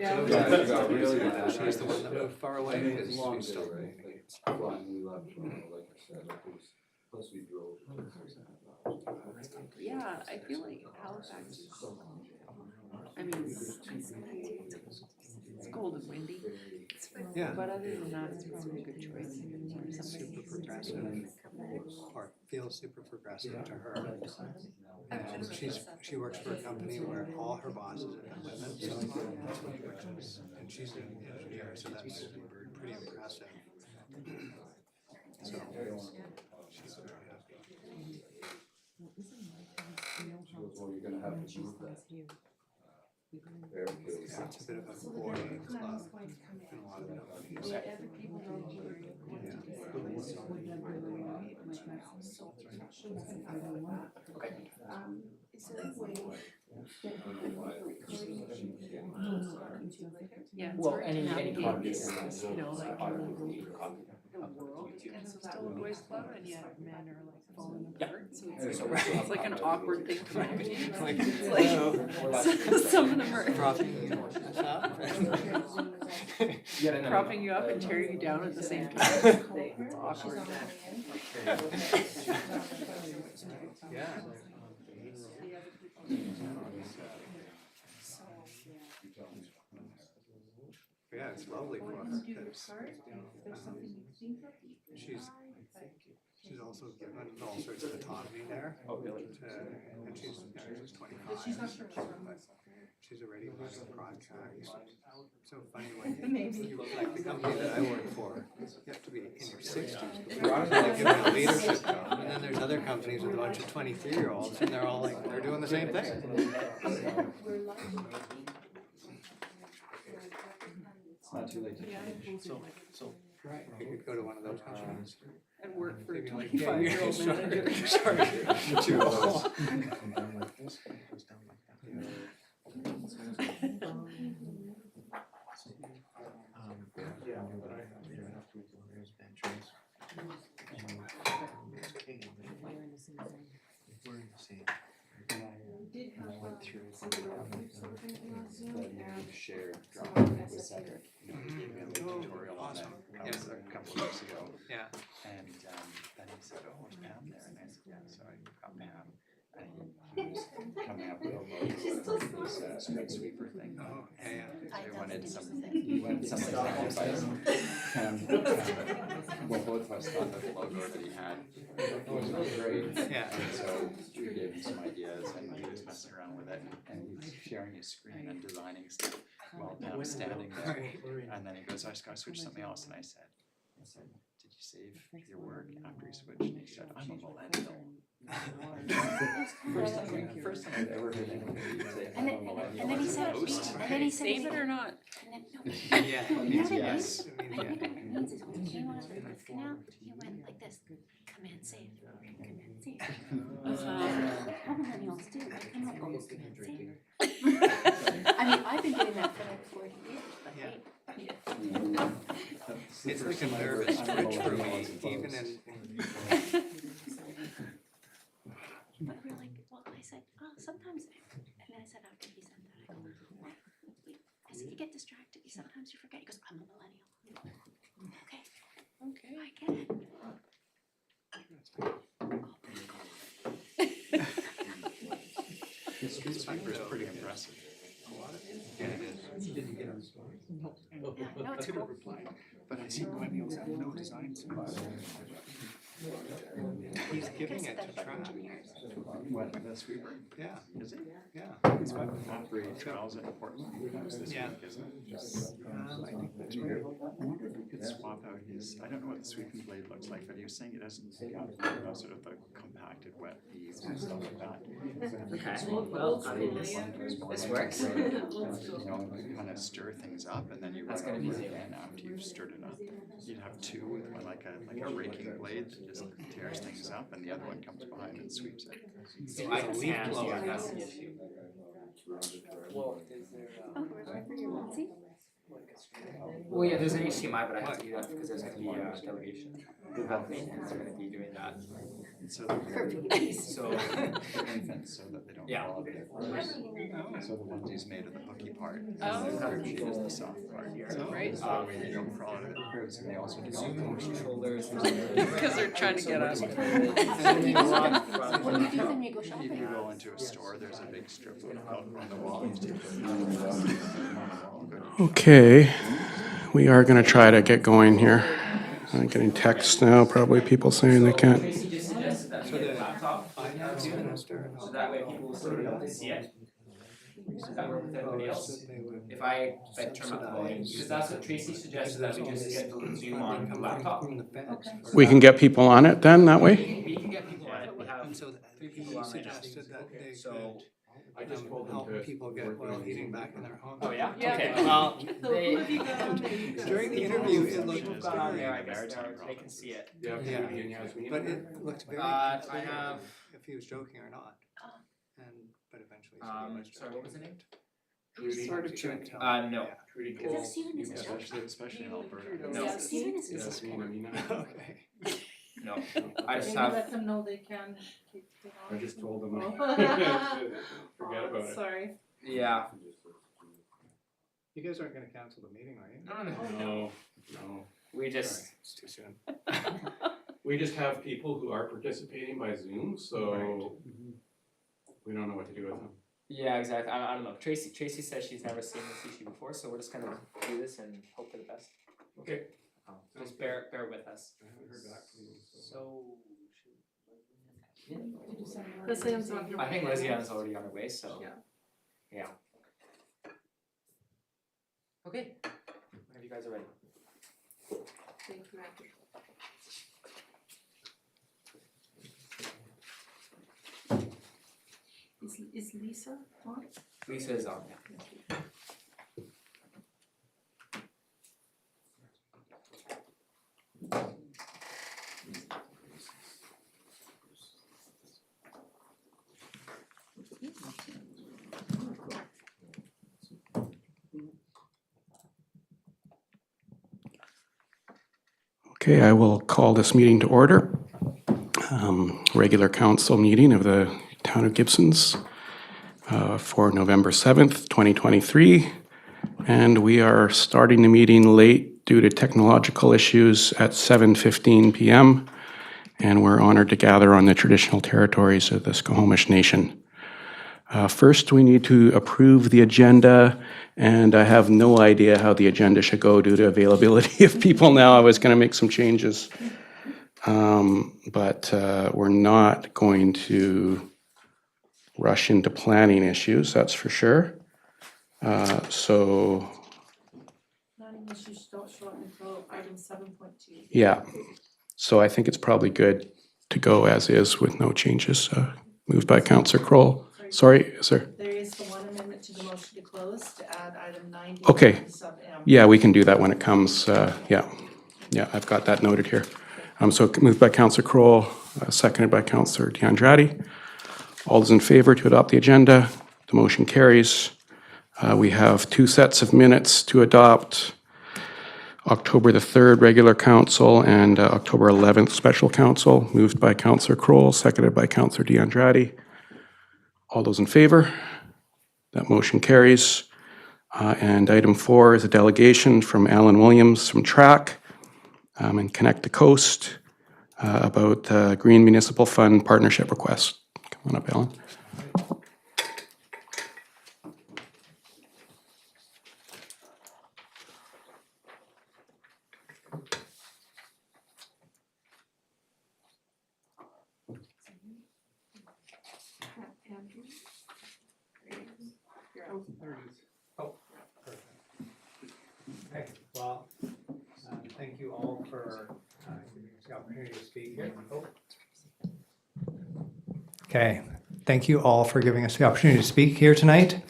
Yeah. She's the one that moved far away because we still communicate. Yeah, I feel like Halifax is, I mean, it's cold and windy, Yeah. but other than that, it's probably a good choice. Super progressive, or feels super progressive to her. And she works for a company where all her bosses are women, so, and she's an engineer, so that's pretty impressive. So she's very happy. Yeah, it's a bit of a boy club in a lot of companies. Yeah, it's Well, hard to any navigate copy this, is you know, like copy. the world, and so still a boys club, and yet men are like falling apart, so it's like an awkward thing to navigate. Like, It's like, some of them are propping you up. propping you up and tearing you down at the same time. It's awkward. Yeah. Yeah, it's lovely for her because she's also given all sorts of autonomy there. Oh, really? And she's 25. But she's already running projects. So funny when like the company that I work for, you have to be in your 60s before you get a leadership job. And then there's other companies with a bunch of 23-year-olds and they're all like, they're doing the same thing. It's not too late to change. So right, you could go to one of those companies. And work for a They'd be like, 25-year-old yeah, manager. you're too old. We're in the same. And I went through the shared drawing with Cedric. He gave me a little tutorial on it a couple of weeks ago. Yeah. And then he said, "Oh, is Pam there?" And I said, "Yeah." So I got Pam, and he was coming up with a logo of this street sweeper thing. Oh, yeah. So he wanted some examples. Well, both of us thought that the logo that he had was really great. Yeah. And so we gave him some ideas, and he was messing around with it, and he's sharing his screen and designing stuff while Pam was standing there. And then he goes, "I just gotta switch something else." And I said, "Did you save your work after you switched?" And he said, "I'm a millennial." First time I've ever heard anybody say I'm a millennial. And then he said, Save it or not? Yeah. No, you know what it Yes. means? I think what it means is when he came out of the canal, he went like this, command save, command save. How millennials do, they come up with command save. I mean, I've been doing that for like 40 years, but hey. It's like a nervous twitch for me, even in. But we're like, well, I said, oh, sometimes, and then I said after he said that, I go, well, I said, you get distracted, sometimes you forget. He goes, I'm a millennial. Okay, I get it. The street sweeper is pretty impressive. Yeah, it is. Yeah, no, it's cool. But I see millennials have no design sense. He's I giving said it that to about try. engineers. What, the sweeper? Yeah, Is it? yeah. It's what, factory trials in Portland this Yeah. week, isn't it? I think that's I right. wonder if we could swap out his, I don't know what the sweeping blade looks like, but he was saying it doesn't pick up, sort of the compacted wet leaves and stuff like that. Okay, well, I mean, this works. You know, kind of stir things up and then you run gonna over be it easy. again after you've stirred it up. You'd have two with one like a raking blade that just tears things up and the other one comes behind and sweeps it. So I can leaf see blower. that's the issue. Well, is there, Oh, we're for your Lindsay? Well, yeah, there's an HDMI, but I have to do that because there's gonna be a delegation. Development is gonna be doing that. So So, infants so that they don't Yeah. fall off their clothes. So the onesies made of the hooky part, and Oh. the crib sheet is the soft part. Right. So that way they don't fall out of their cribs, and they also do controllers. Because they're trying to get up. What do you do when you go If shopping? you go into a store, there's a big strip on the wall. You take it. Okay, we are going to try to get going here. I'm getting texts now, probably people saying they can't. Tracy just suggested that So we get a the laptop, finance minister. so that way people will sort of be able to see it. Does that work with everybody else? If I turn up the volume, because that's what Tracy suggested, that we just get the Zoom on the laptop. We can get people on it then, that way? We can get people on it, we have And so 3 he people on right now. suggested that they So, could help people get oil heating back in their homes. oh yeah? Yeah. Okay, well, So they. who have you got on there? You got During the people- interview, it People looked have gone on there, I very, guess, they can see it. yeah, but it looked very I clear have, if he was joking or not. And, but eventually. he was sorry, what was the name? Sort of joking. No. Is Steven is a joke? Especially in Alberta. No. Yeah, Steven is a sport. Okay. No, I just Maybe have, let them know they can keep it on. I just told them, Oh. forget about it. Sorry. yeah, You guys aren't gonna cancel the meeting, are you? No, no. we just, Sorry, it's too soon. We just have people who are participating by Zoom, so we don't know what to do with them. yeah, exactly, I don't know, Tracy says she's never seen the sushi before, so we're just gonna do this and hope for the best. Okay. Just bear with us. I haven't heard back from you, so. The Sam's on her I think way. Leslie is already on her way, so. Yeah. Yeah. Okay, whenever you guys are ready. Thank you, Matthew. Is Lisa on? Lisa is on, yeah. Okay, I will call this meeting to order. Regular council meeting of the town of Gibsons for November 7th, 2023. And we are starting the meeting late due to technological issues at 7:15 p.m. And we're honored to gather on the traditional territories of the Squamish Nation. First, we need to approve the agenda, and I have no idea how the agenda should go due to availability of people now. I was going to make some changes, but we're not going to rush into planning issues, that's for sure. So, Planning issues don't show up until item 7.2. yeah, so I think it's probably good to go as is with no changes. Moved by Councillor Kroll. Sorry, sir. There is the one amendment to the motion to close to add item 90. Okay. to sub M. Yeah, we can do that when it comes, yeah, I've got that noted here. So moved by Councillor Kroll, seconded by Councillor DeAndrade. All those in favor to adopt the agenda, the motion carries. We have 2 sets of minutes to adopt. October the 3rd, regular council, and October 11th, special council. Moved by Councillor Kroll, seconded by Councillor DeAndrade. All those in favor? That motion carries. And item 4 is a delegation from Alan Williams from TRAC and Connect the Coast about the Green Municipal Fund partnership request. Come on up, Alan. Andrew? Okay, well, thank you all for giving us the opportunity to speak here. Okay, thank you all for giving us the opportunity to speak here tonight.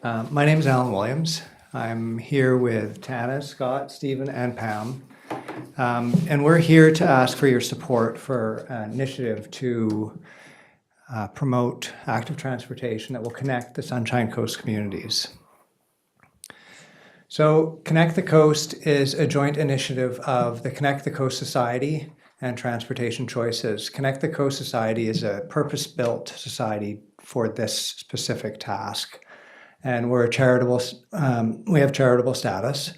My name is Alan Williams. I'm here with Tana, Scott, Stephen, and Pam. And we're here to ask for your support for an initiative to promote active transportation that will connect the Sunshine Coast communities. So Connect the Coast is a joint initiative of the Connect the Coast Society and Transportation Choices. Connect the Coast Society is a purpose-built society for this specific task. And we're a charitable, we have charitable status.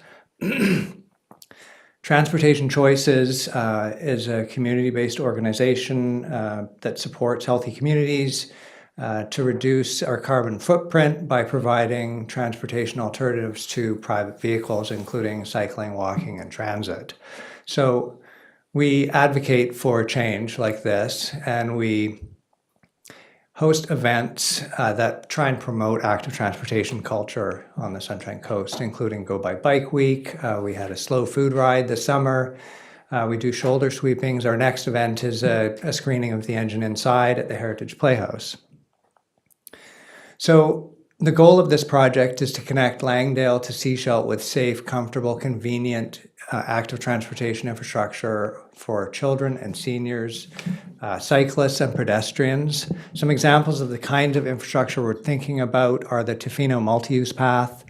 Transportation Choices is a community-based organization that supports healthy communities to reduce our carbon footprint by providing transportation alternatives to private vehicles, including cycling, walking, and transit. So we advocate for change like this, and we host events that try and promote active transportation culture on the Sunshine Coast, including Go by Bike Week. We had a slow food ride this summer. We do shoulder sweepings. Our next event is a screening of the engine inside at the Heritage Playhouse. So the goal of this project is to connect Langdale to Sechelt with safe, comfortable, convenient, active transportation infrastructure for children and seniors, cyclists and pedestrians. Some examples of the kind of infrastructure we're thinking about are the Tofino multi-use path,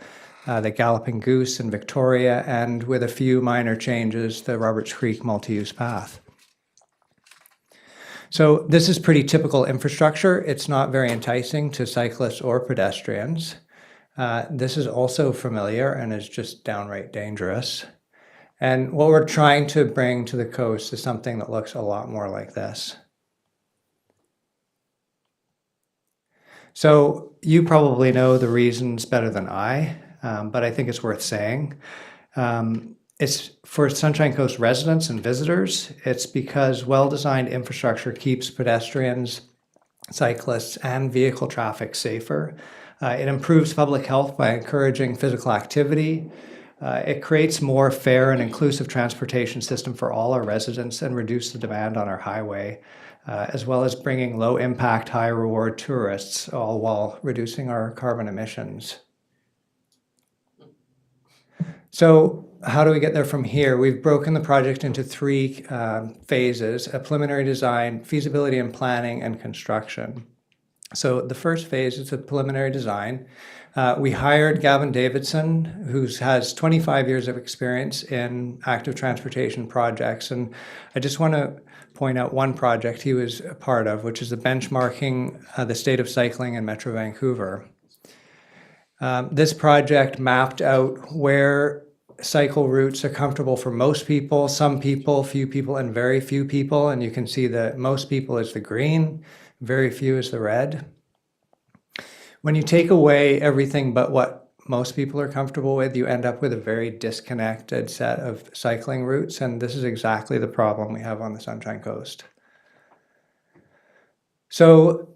the Galloping Goose in Victoria, and with a few minor changes, the Roberts Creek multi-use path. So this is pretty typical infrastructure. It's not very enticing to cyclists or pedestrians. This is also familiar and is just downright dangerous. And what we're trying to bring to the coast is something that looks a lot more like this. So you probably know the reasons better than I, but I think it's worth saying. It's for Sunshine Coast residents and visitors. It's because well-designed infrastructure keeps pedestrians, cyclists, and vehicle traffic safer. It improves public health by encouraging physical activity. It creates more fair and inclusive transportation system for all our residents and reduce the demand on our highway, as well as bringing low-impact, high-reward tourists, all while reducing our carbon emissions. So how do we get there from here? We've broken the project into three phases: a preliminary design, feasibility and planning, and construction. So the first phase is the preliminary design. We hired Gavin Davidson, who has 25 years of experience in active transportation projects. And I just want to point out one project he was a part of, which is the benchmarking the state of cycling in Metro Vancouver. This project mapped out where cycle routes are comfortable for most people, some people, few people, and very few people. And you can see that most people is the green, very few is the red. When you take away everything but what most people are comfortable with, you end up with a very disconnected set of cycling routes, and this is exactly the problem we have on the Sunshine Coast. So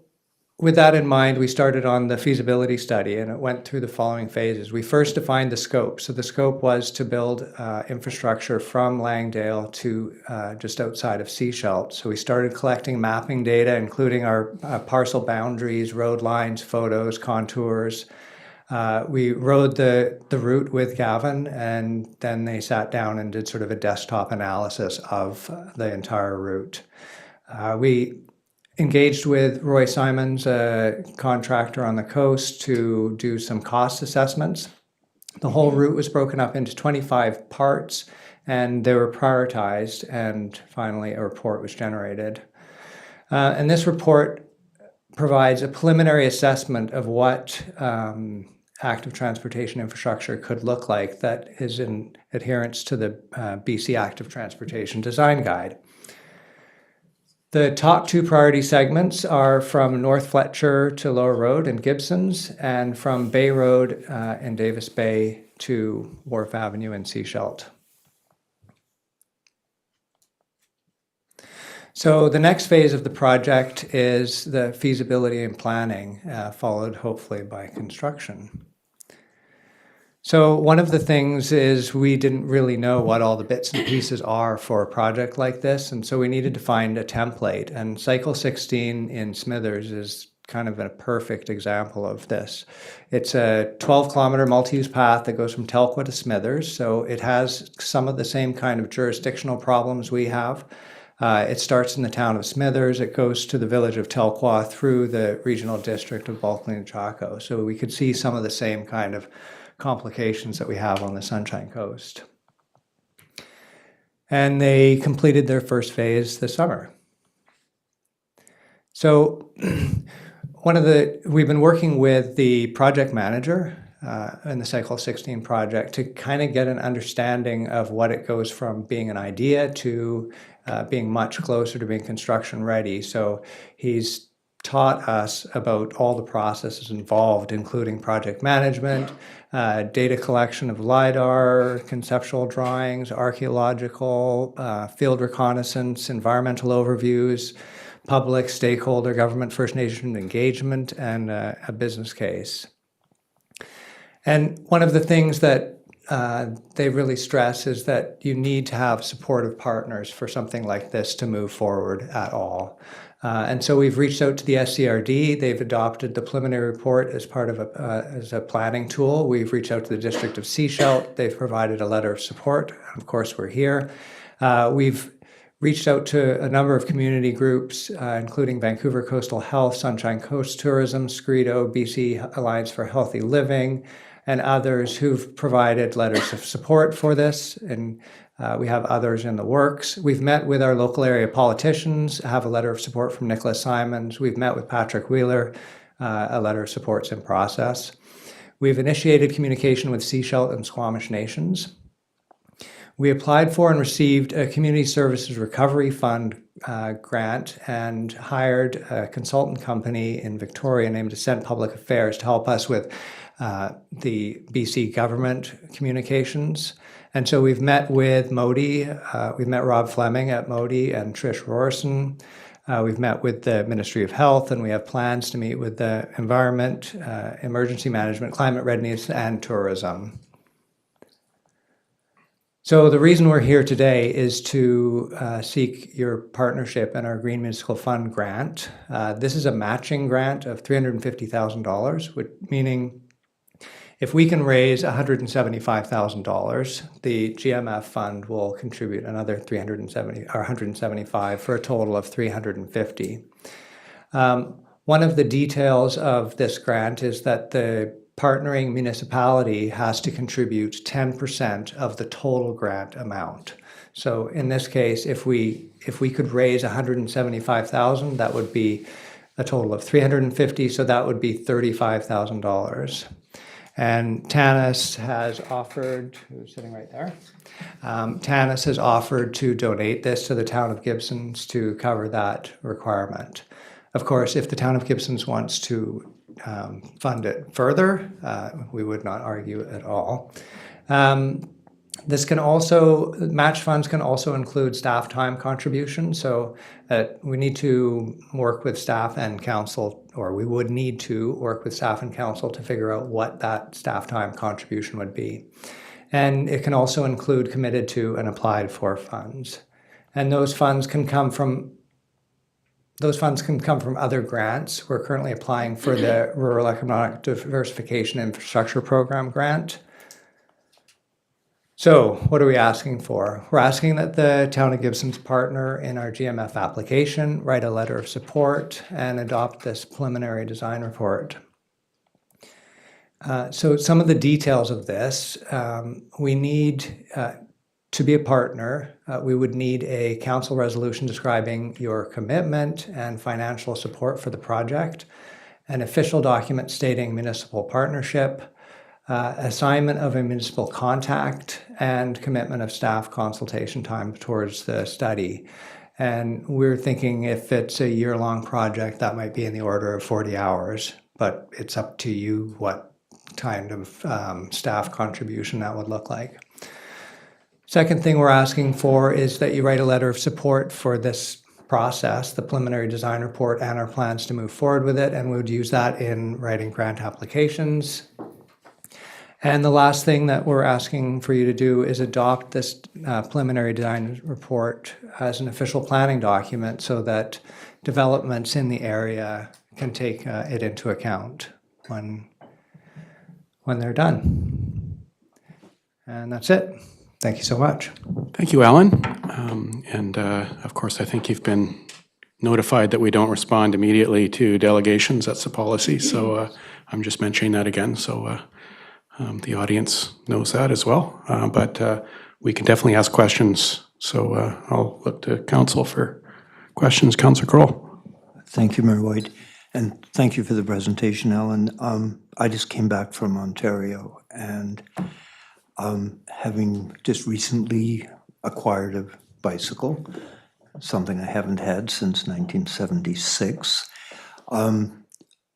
with that in mind, we started on the feasibility study, and it went through the following phases. We first defined the scope. So the scope was to build infrastructure from Langdale to just outside of Sechelt. So we started collecting mapping data, including our parcel boundaries, road lines, photos, contours. We rode the route with Gavin, and then they sat down and did sort of a desktop analysis of the entire route. We engaged with Roy Simons, a contractor on the coast, to do some cost assessments. The whole route was broken up into 25 parts, and they were prioritized, and finally a report was generated. And this report provides a preliminary assessment of what active transportation infrastructure could look like that is in adherence to the BC Active Transportation Design Guide. The top two priority segments are from North Fletcher to Lower Road in Gibsons, and from Bay Road in Davis Bay to Wharf Avenue in Sechelt. So the next phase of the project is the feasibility and planning, followed hopefully by construction. So one of the things is we didn't really know what all the bits and pieces are for a project like this, and so we needed to find a template. And Cycle 16 in Smithers is kind of a perfect example of this. It's a 12-kilometer multi-use path that goes from Telkwa to Smithers, so it has some of the same kind of jurisdictional problems we have. It starts in the town of Smithers, it goes to the village of Telkwa through the regional district of Bulkley and Chaco. So we could see some of the same kind of complications that we have on the Sunshine Coast. And they completed their first phase this summer. So we've been working with the project manager in the Cycle 16 project to kind of get an understanding of what it goes from being an idea to being much closer to being construction ready. So he's taught us about all the processes involved, including project management, data collection of LiDAR, conceptual drawings, archaeological, field reconnaissance, environmental overviews, public, stakeholder, government, First Nation engagement, and a business case. And one of the things that they really stress is that you need to have supportive partners for something like this to move forward at all. And so we've reached out to the SCRD. They've adopted the preliminary report as part of as a planning tool. We've reached out to the District of Sechelt. They've provided a letter of support. Of course, we're here. We've reached out to a number of community groups, including Vancouver Coastal Health, Sunshine Coast Tourism, Scredo, BC Alliance for Healthy Living, and others who've provided letters of support for this. And we have others in the works. We've met with our local area politicians, have a letter of support from Nicholas Simons. We've met with Patrick Wheeler, a letter of support's in process. We've initiated communication with Sechelt and Squamish Nations. We applied for and received a Community Services Recovery Fund grant and hired a consultant company in Victoria named Ascent Public Affairs to help us with the BC government communications. And so we've met with Modi, we've met Rob Fleming at Modi and Trish Rorson. We've met with the Ministry of Health, and we have plans to meet with the Environment, Emergency Management, Climate Readiness, and Tourism. So the reason we're here today is to seek your partnership in our Green Municipal Fund grant. This is a matching grant of $350,000, meaning if we can raise $175,000, the GMF fund will contribute another $175 for a total of $350. One of the details of this grant is that the partnering municipality has to contribute 10% of the total grant amount. So in this case, if we could raise $175,000, that would be a total of $350, so that would be $35,000. And Tanis has offered, who's sitting right there, Tanis has offered to donate this to the town of Gibsons to cover that requirement. Of course, if the town of Gibsons wants to fund it further, we would not argue at all. This can also, match funds can also include staff time contribution, so we need to work with staff and council, or we would need to work with staff and council to figure out what that staff time contribution would be. And it can also include committed to and applied for funds. And those funds can come from other grants. We're currently applying for the Rural Economic Diversification Infrastructure Program grant. So what are we asking for? We're asking that the town of Gibsons partner in our GMF application, write a letter of support, and adopt this preliminary design report. So some of the details of this, we need to be a partner, we would need a council resolution describing your commitment and financial support for the project, an official document stating municipal partnership, assignment of a municipal contact, and commitment of staff consultation time towards the study. And we're thinking if it's a year-long project, that might be in the order of 40 hours, but it's up to you what kind of staff contribution that would look like. Second thing we're asking for is that you write a letter of support for this process, the preliminary design report, and our plans to move forward with it, and we would use that in writing grant applications. And the last thing that we're asking for you to do is adopt this preliminary design report as an official planning document so that developments in the area can take it into account when they're done. And that's it. Thank you so much. Thank you, Alan. Of course, I think you've been notified that we don't respond immediately to delegations. That's the policy. So I'm just mentioning that again. So The audience knows that as well, but we can definitely ask questions. So I'll look to council for questions. Councillor Kroll. Thank you, Mayor White, and thank you for the presentation, Ellen. I just came back from Ontario, and having just recently acquired a bicycle, something I haven't had since 1976. I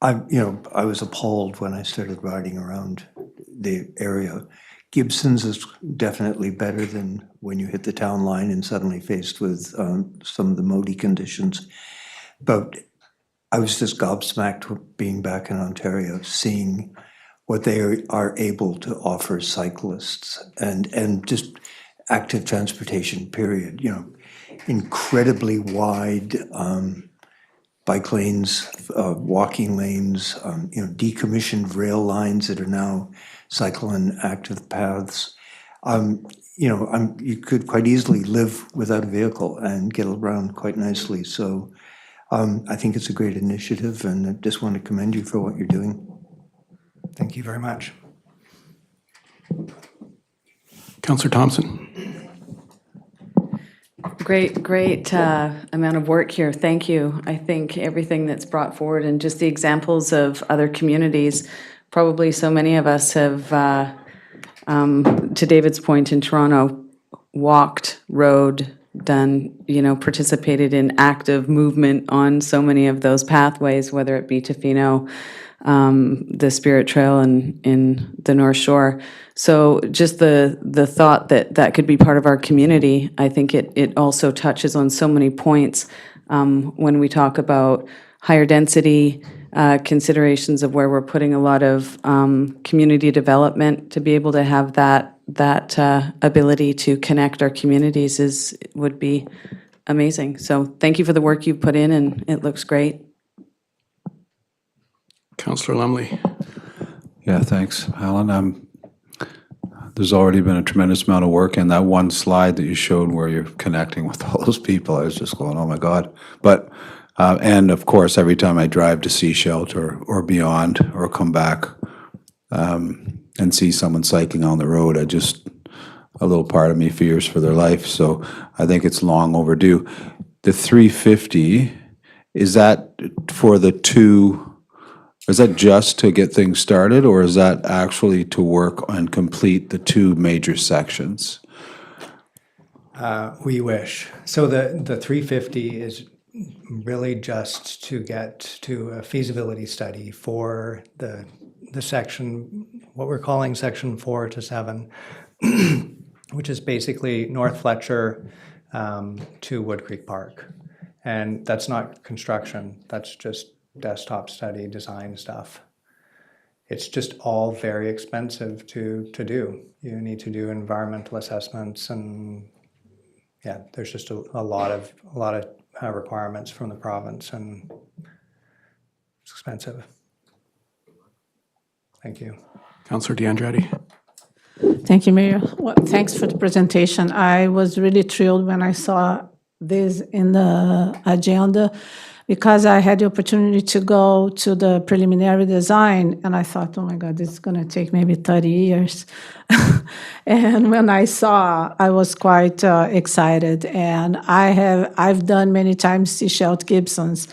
was appalled when I started riding around the area. Gibsons is definitely better than when you hit the town line and suddenly faced with some of the Modi conditions. But I was just gobsmacked being back in Ontario, seeing what they are able to offer cyclists and just active transportation, period. Incredibly wide bike lanes, walking lanes, decommissioned rail lines that are now cycle and active paths. You could quite easily live without a vehicle and get around quite nicely. So I think it's a great initiative, and I just want to commend you for what you're doing. Thank you very much. Councillor Thompson. Great amount of work here. Thank you. I think everything that's brought forward and just the examples of other communities, probably so many of us have, to David's point, in Toronto, walked, rode, done, participated in active movement on so many of those pathways, whether it be Tofino, the Spirit Trail in the North Shore. So just the thought that could be part of our community, I think it also touches on so many points when we talk about higher density considerations of where we're putting a lot of community development. To be able to have that ability to connect our communities would be amazing. So thank you for the work you've put in, and it looks great. Councillor Lumley. Yeah, thanks, Alan. There's already been a tremendous amount of work, and that one slide that you showed where you're connecting with all those people, I was just going, oh my God. But, and of course, every time I drive to Sea Shelter or beyond or come back and see someone cycling on the road, a little part of me fears for their life. So I think it's long overdue. The 350, is that for the two? Is that just to get things started, or is that actually to work and complete the two major sections? We wish. So the 350 is really just to get to a feasibility study for the section, what we're calling section 4 to 7, which is basically North Fletcher to Wood Creek Park. And that's not construction, that's just desktop study design stuff. It's just all very expensive to do. You need to do environmental assessments, and yeah, there's just a lot of requirements from the province, and it's expensive. Thank you. Councillor D'Andretti. Thank you, Mayor. Well, thanks for the presentation. I was really thrilled when I saw this in the agenda, because I had the opportunity to go to the preliminary design, and I thought, oh my God, this is going to take maybe 30 years. And when I saw, I was quite excited. And I've done many times Sea Shelter Gibsons,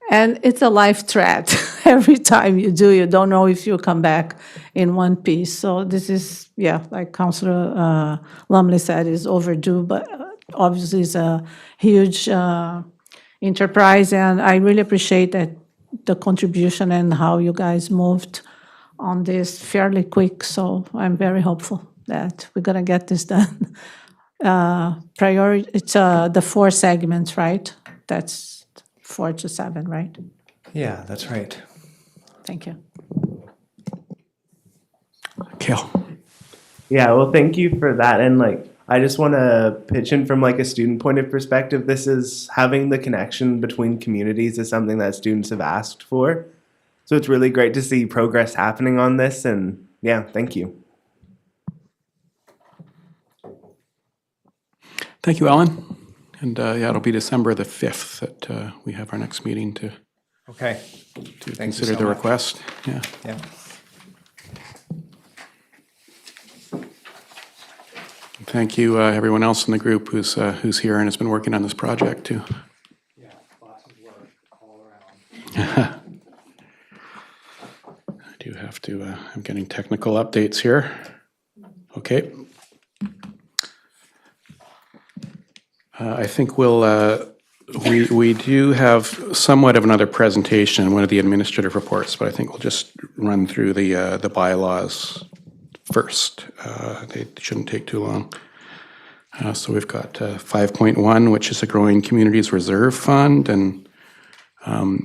and it's a life threat. Every time you do, you don't know if you'll come back in one piece. So this is, yeah, like Councillor Lumley said, is overdue, but obviously it's a huge enterprise, and I really appreciate that the contribution and how you guys moved on this fairly quick. So I'm very hopeful that we're gonna get this done. It's the 4 segments, right? That's 4 to 7, right? Yeah, that's right. Thank you. Kale. Yeah, well, thank you for that. And I just want to pitch in from a student point of perspective. This is having the connection between communities is something that students have asked for. So it's really great to see progress happening on this, and yeah, thank you. Thank you, Alan. And yeah, it'll be December the 5th that we have our next meeting to Okay. consider the request. Yeah. Yeah. Thank you, everyone else in the group who's here and has been working on this project too. Yeah, lots of work all around. I do have to, I'm getting technical updates here. Okay. I think we do have somewhat of another presentation in one of the administrative reports, but I think we'll just run through the bylaws first. They shouldn't take too long. So we've got 5.1, which is a Growing Communities Reserve Fund, and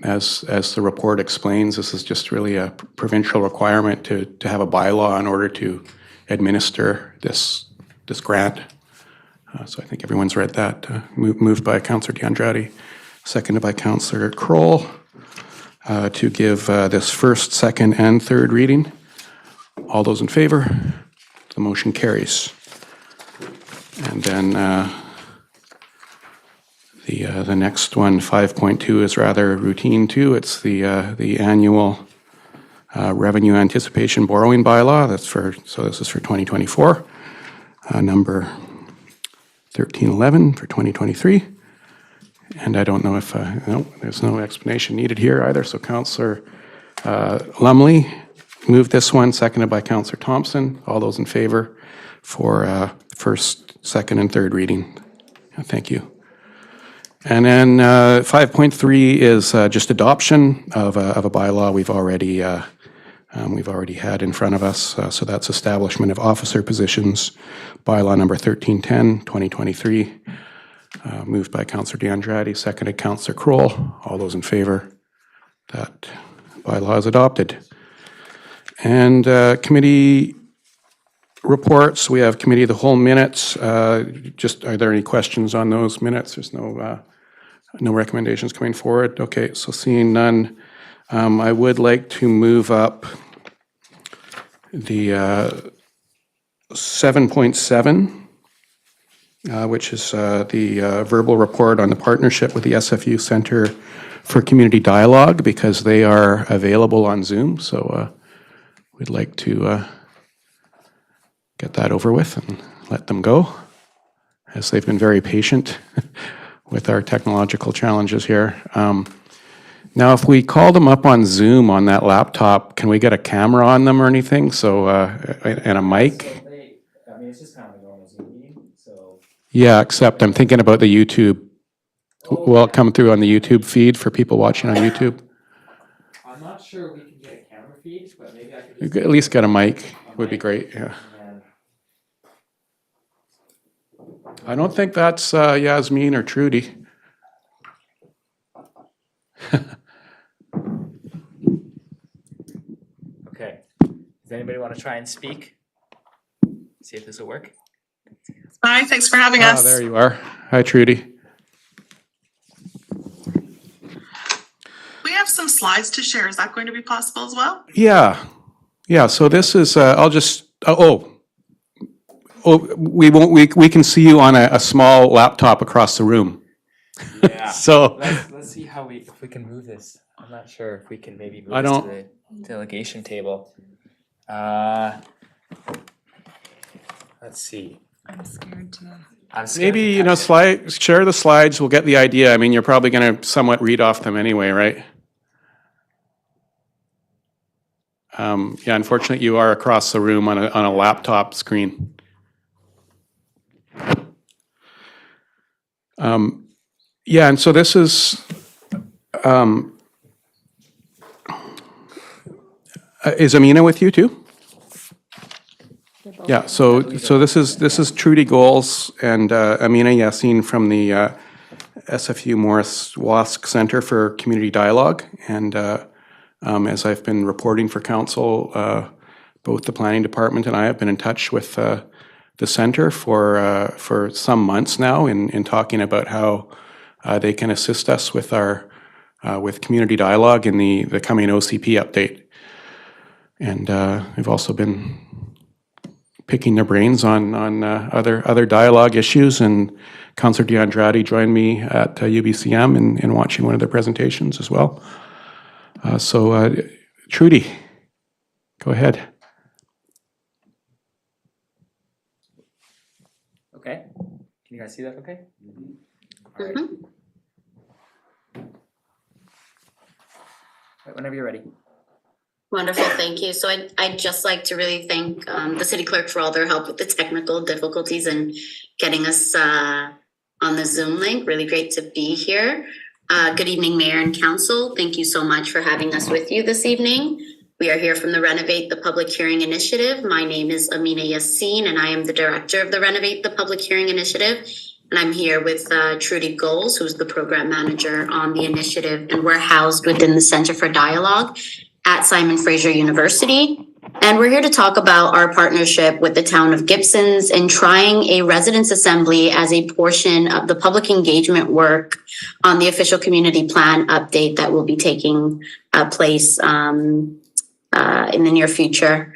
as the report explains, this is just really a provincial requirement to have a bylaw in order to administer this grant. So I think everyone's read that. Moved by Councillor D'Andrade, seconded by Councillor Kroll, to give this first, second, and third reading. All those in favor? The motion carries. And then the next one, 5.2, is rather routine too. It's the annual revenue anticipation borrowing bylaw. So this is for 2024. Number 1311 for 2023. And I don't know if, no, there's no explanation needed here either. So Councillor Lumley moved this one, seconded by Councillor Thompson. All those in favor for first, second, and third reading. Thank you. And then 5.3 is just adoption of a bylaw we've already had in front of us. So that's establishment of officer positions, bylaw number 1310, 2023. Moved by Councillor D'Andrade, seconded Councillor Kroll. All those in favor? That bylaw is adopted. And committee reports, we have committee of the whole minutes. Just, are there any questions on those minutes? There's no recommendations coming forward. Okay, so seeing none, I would like to move up the 7.7, which is the verbal report on the partnership with the SFU Center for Community Dialogue, because they are available on Zoom. So we'd like to get that over with and let them go, as they've been very patient with our technological challenges here. Now, if we call them up on Zoom on that laptop, can we get a camera on them or anything? So, and a mic? I mean, it's just kind of a normal Zoom meeting, so. Yeah, except I'm thinking about the YouTube. Will it come through on the YouTube feed for people watching on YouTube? I'm not sure we can get a camera feed, but maybe I could You just. could at least get a mic, would be great, yeah. And I don't think that's Yasmin or Trudy. okay, does anybody want to try and speak? See if this will work. Hi, thanks for having Ah, us. there you are. Hi, Trudy. We have some slides to share. Is that going to be possible as well? Yeah, so this is, I'll just, we can see you on a small laptop across the room. Yeah. So, Let's see how if we can move this. I'm not sure if we can maybe move I this don't- to the delegation table. Let's see. I'm scared to. I'm scared maybe, to touch it. share the slides, we'll get the idea. I mean, you're probably gonna somewhat read off them anyway, right? Yeah, unfortunately, you are across the room on a laptop screen. Yeah, and so this is, is Amina with you too? Yeah, so this is Trudy Goals and Amina Yassin from the SFU Morris Wask Center for Community Dialogue. And as I've been reporting for council, both the planning department and I have been in touch with the center for some months now in talking about how they can assist us with our with community dialogue in the coming OCP update. And we've also been picking their brains on other dialogue issues, and Councillor D'Andrade joined me at UBCM in watching one of their presentations as well. So Trudy, go ahead. okay? Can you guys see that okay? All right. Right, whenever you're ready. Wonderful, thank you. So I'd just like to really thank the city clerk for all their help with the technical difficulties and getting us on the Zoom link. Really great to be here. Good evening, Mayor and Council. Thank you so much for having us with you this evening. We are here from the Renovate the Public Hearing Initiative. My name is Amina Yassin, and I am the director of the Renovate the Public Hearing Initiative. And I'm here with Trudy Goals, who's the program manager on the initiative, and we're housed within the Center for Dialogue at Simon Fraser University. And we're here to talk about our partnership with the town of Gibsons in trying a residence assembly as a portion of the public engagement work on the official community plan update that will be taking place in the near future.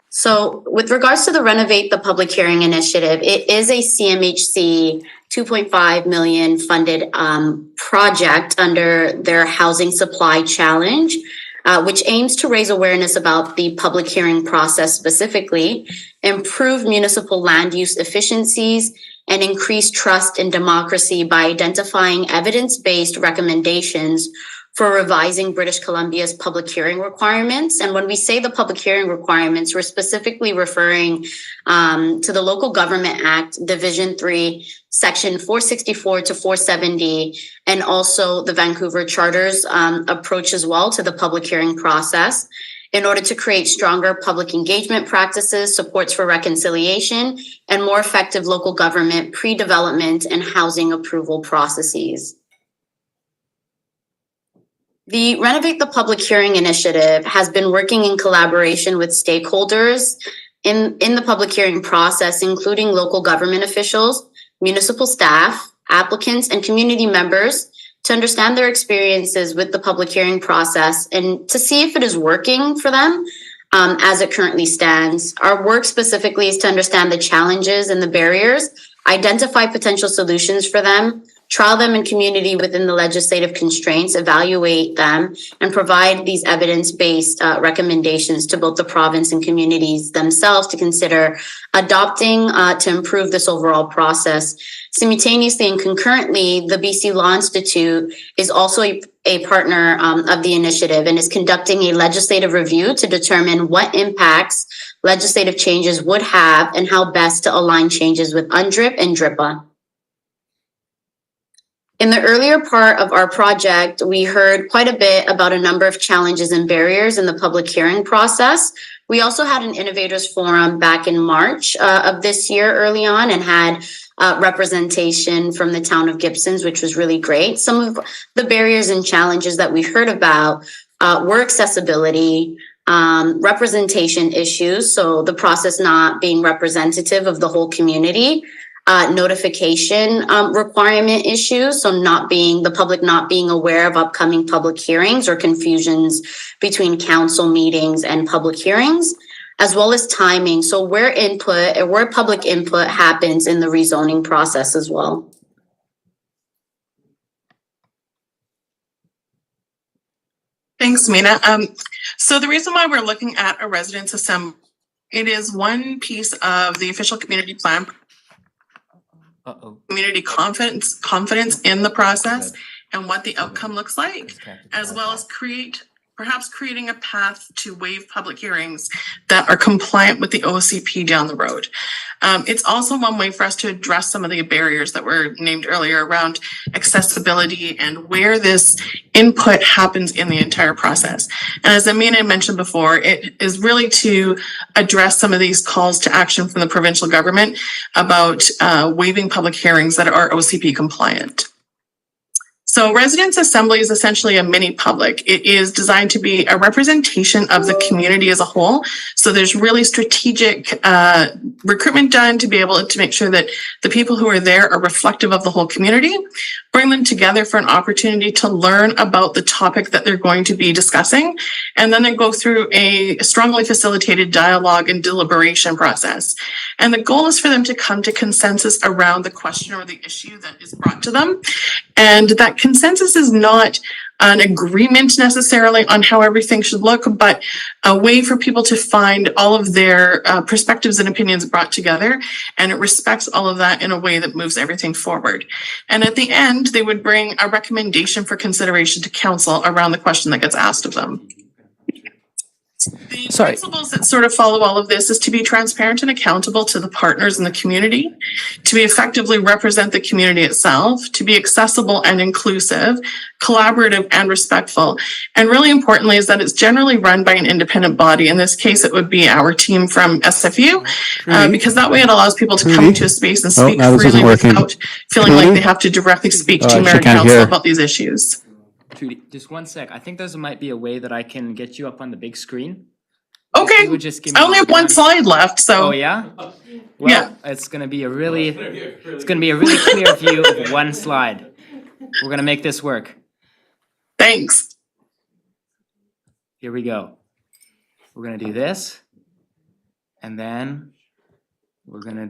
So with regards to the Renovate the Public Hearing Initiative, it is a CMHC 2.5 million funded project under their Housing Supply Challenge, which aims to raise awareness about the public hearing process specifically, improve municipal land use efficiencies, and increase trust in democracy by identifying evidence-based recommendations for revising British Columbia's public hearing requirements. And when we say the public hearing requirements, we're specifically referring to the Local Government Act, Division 3, Section 464 to 470, and also the Vancouver Charter's approach as well to the public hearing process in order to create stronger public engagement practices, supports for reconciliation, and more effective local government pre-development and housing approval processes. The Renovate the Public Hearing Initiative has been working in collaboration with stakeholders in the public hearing process, including local government officials, municipal staff, applicants, and community members to understand their experiences with the public hearing process and to see if it is working for them as it currently stands. Our work specifically is to understand the challenges and the barriers, identify potential solutions for them, trial them in community within the legislative constraints, evaluate them, and provide these evidence-based recommendations to both the province and communities themselves to consider adopting to improve this overall process. Simultaneously and concurrently, the BC Law Institute is also a partner of the initiative and is conducting a legislative review to determine what impacts legislative changes would have and how best to align changes with UNDRIP and DRIPA. In the earlier part of our project, we heard quite a bit about a number of challenges and barriers in the public hearing process. We also had an innovators forum back in March of this year early on and had representation from the town of Gibsons, which was really great. Some of the barriers and challenges that we heard about were accessibility, representation issues, so the process not being representative of the whole community, notification requirement issues, so the public not being aware of upcoming public hearings or confusions between council meetings and public hearings, as well as timing, so where public input happens in the rezoning process as well. Thanks, Mina. So the reason why we're looking at a residence assembly, it is one piece of the official community plan. Community confidence in the process and what the outcome looks like, as well as perhaps creating a path to waive public hearings that are compliant with the OCP down the road. It's also one way for us to address some of the barriers that were named earlier around accessibility and where this input happens in the entire process. And as Amina mentioned before, it is really to address some of these calls to action from the provincial government about waiving public hearings that are OCP compliant. So residence assembly is essentially a mini public. It is designed to be a representation of the community as a whole. So there's really strategic recruitment done to be able to make sure that the people who are there are reflective of the whole community, bring them together for an opportunity to learn about the topic that they're going to be discussing, and then they go through a strongly facilitated dialogue and deliberation process. And the goal is for them to come to consensus around the question or the issue that is brought to them. And that consensus is not an agreement necessarily on how everything should look, but a way for people to find all of their perspectives and opinions brought together. And it respects all of that in a way that moves everything forward. And at the end, they would bring a recommendation for consideration to council around the question that gets asked of them. The principles that sort of follow all of this is to be transparent and accountable to the partners in the community, to be effectively represent the community itself, to be accessible and inclusive, collaborative and respectful. And really importantly is that it's generally run by an independent body. In this case, it would be our team from SFU, because that way it allows people to come into a space and speak freely without feeling like they have to directly speak to mayor and council about these issues. Trudy, just one sec. I think there might be a way that I can get you up on the big screen. Okay, You would just give me I only have one slide left, so. Oh, yeah? Yeah. Well, it's gonna be a really clear view of one slide. We're gonna make this work. Thanks. Here we go. We're gonna do this. And then we're gonna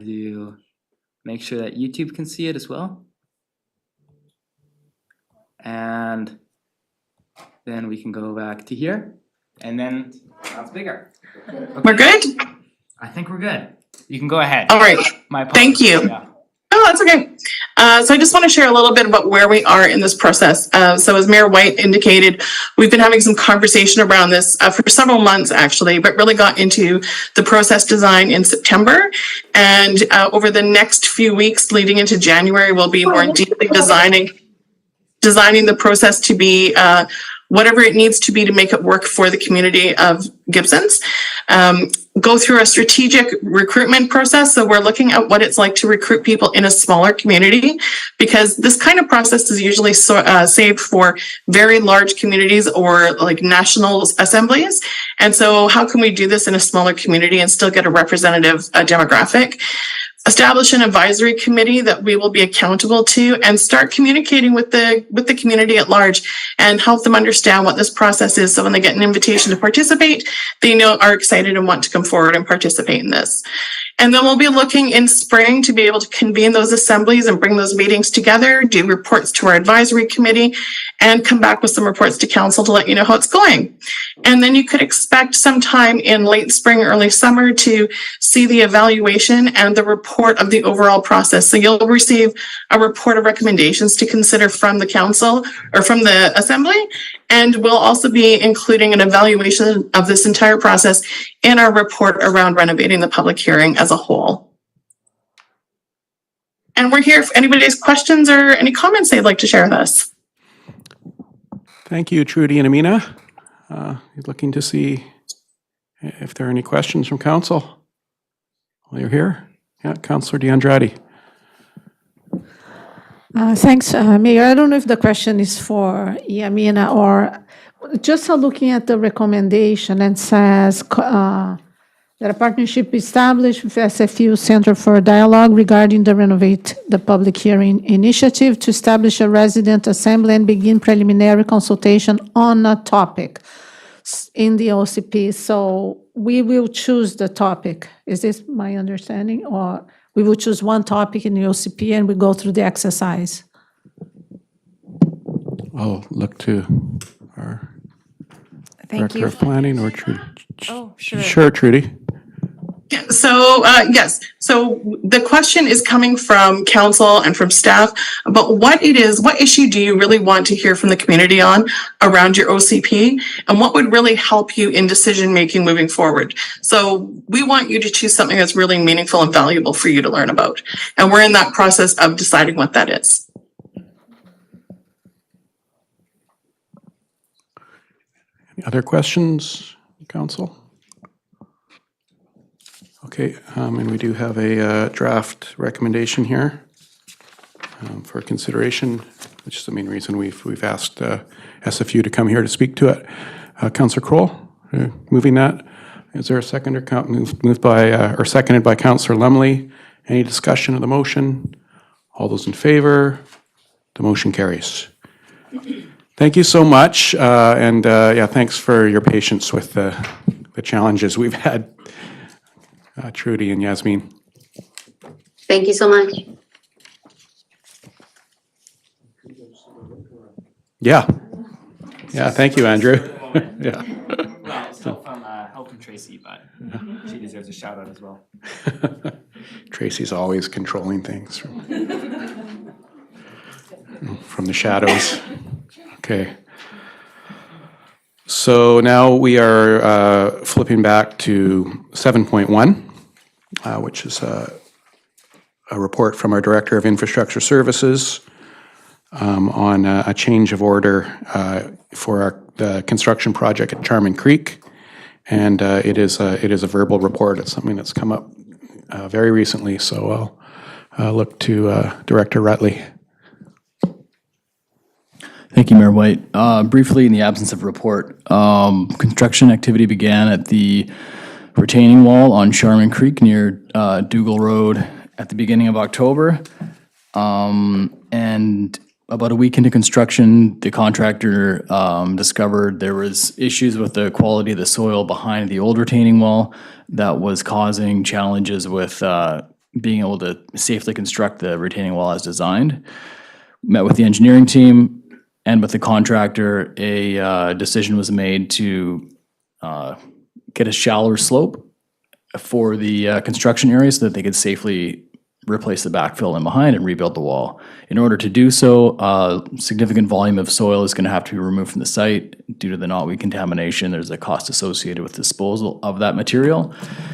make sure that YouTube can see it as well. And then we can go back to here. And then that's bigger. Okay. We're good? I think we're good. You can go ahead. All right. My apologies. Thank you. Yeah. Oh, that's okay. So I just want to share a little bit about where we are in this process. So as Mayor White indicated, we've been having some conversation around this for several months actually, but really got into the process design in September. And over the next few weeks leading into January, we'll be more deeply designing the process to be whatever it needs to be to make it work for the community of Gibsons. Go through a strategic recruitment process. So we're looking at what it's like to recruit people in a smaller community, because this kind of process is usually saved for very large communities or like national assemblies. And so how can we do this in a smaller community and still get a representative demographic? Establish an advisory committee that we will be accountable to, and start communicating with the community at large and help them understand what this process is. So when they get an invitation to participate, they are excited and want to come forward and participate in this. And then we'll be looking in spring to be able to convene those assemblies and bring those meetings together, do reports to our advisory committee, and come back with some reports to council to let you know how it's going. And then you could expect sometime in late spring, early summer to see the evaluation and the report of the overall process. So you'll receive a report of recommendations to consider from the council or from the assembly. And we'll also be including an evaluation of this entire process in our report around renovating the public hearing as a whole. And we're here if anybody has questions or any comments they'd like to share with us. Thank you, Trudy and Amina. Looking to see if there are any questions from council while you're here. Yeah, Councillor DeAndrade. Thanks, Mayor. I don't know if the question is for Yamina or just looking at the recommendation and says that a partnership established with SFU Center for Dialogue regarding the Renovate the Public Hearing initiative to establish a resident assembly and begin preliminary consultation on a topic in the OCP. So we will choose the topic. Is this my understanding? Or we will choose one topic in the OCP and we go through the exercise? I'll look to our Thank Director you. of Planning or Trudy. Oh, sure. Sure, Trudy. Yeah, so yes, so the question is coming from council and from staff about what issue do you really want to hear from the community on around your OCP, and what would really help you in decision making moving forward. So we want you to choose something that's really meaningful and valuable for you to learn about, and we're in that process of deciding what that is. Any other questions, council? Okay, and we do have a draft recommendation here for consideration, which is the main reason we've asked SFU to come here to speak to it. Councillor Kroll, moving that. Is there a seconder? Moved by or seconded by Councillor Lumley. Any discussion of the motion? All those in favor? The motion carries. Thank you so much, and yeah, thanks for your patience with the challenges we've had. Trudy and Yasmin. Thank you so much. Yeah, Yeah, thank you, Andrew. Yeah. Well, still from helping Tracy, but she deserves a shout out as well. Tracy's always controlling things from the shadows. Okay. So now we are flipping back to 7.1, which is a report from our Director of Infrastructure Services on a change of order for the construction project at Charming Creek. And it is a verbal report. It's something that's come up very recently, so I'll look to Director Rutley. Thank you, Mayor White. Briefly, in the absence of report, construction activity began at the retaining wall on Charming Creek near Dougal Road at the beginning of October. And about a week into construction, the contractor discovered there was issues with the quality of the soil behind the old retaining wall that was causing challenges with being able to safely construct the retaining wall as designed. Met with the engineering team and with the contractor, a decision was made to get a shallower slope for the construction area so that they could safely replace the backfill in behind and rebuild the wall. In order to do so, a significant volume of soil is going to have to be removed from the site due to the knotweed contamination. There's a cost associated with disposal of that material,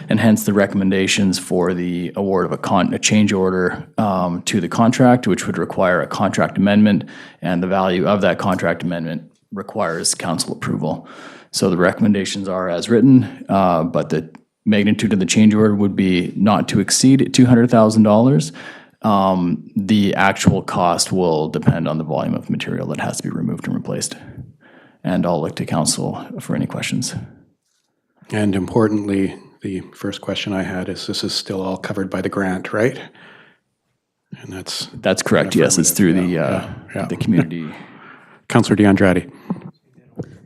and hence the recommendations for the award of a change order to the contract, which would require a contract amendment, and the value of that contract amendment requires council approval. So the recommendations are as written, but the magnitude of the change order would be not to exceed $200,000. The actual cost will depend on the volume of material that has to be removed and replaced. And I'll look to council for any questions. And importantly, the first question I had is, this is still all covered by the grant, right? And that's correct. Yes, it's through the community. Councillor DeAndrade.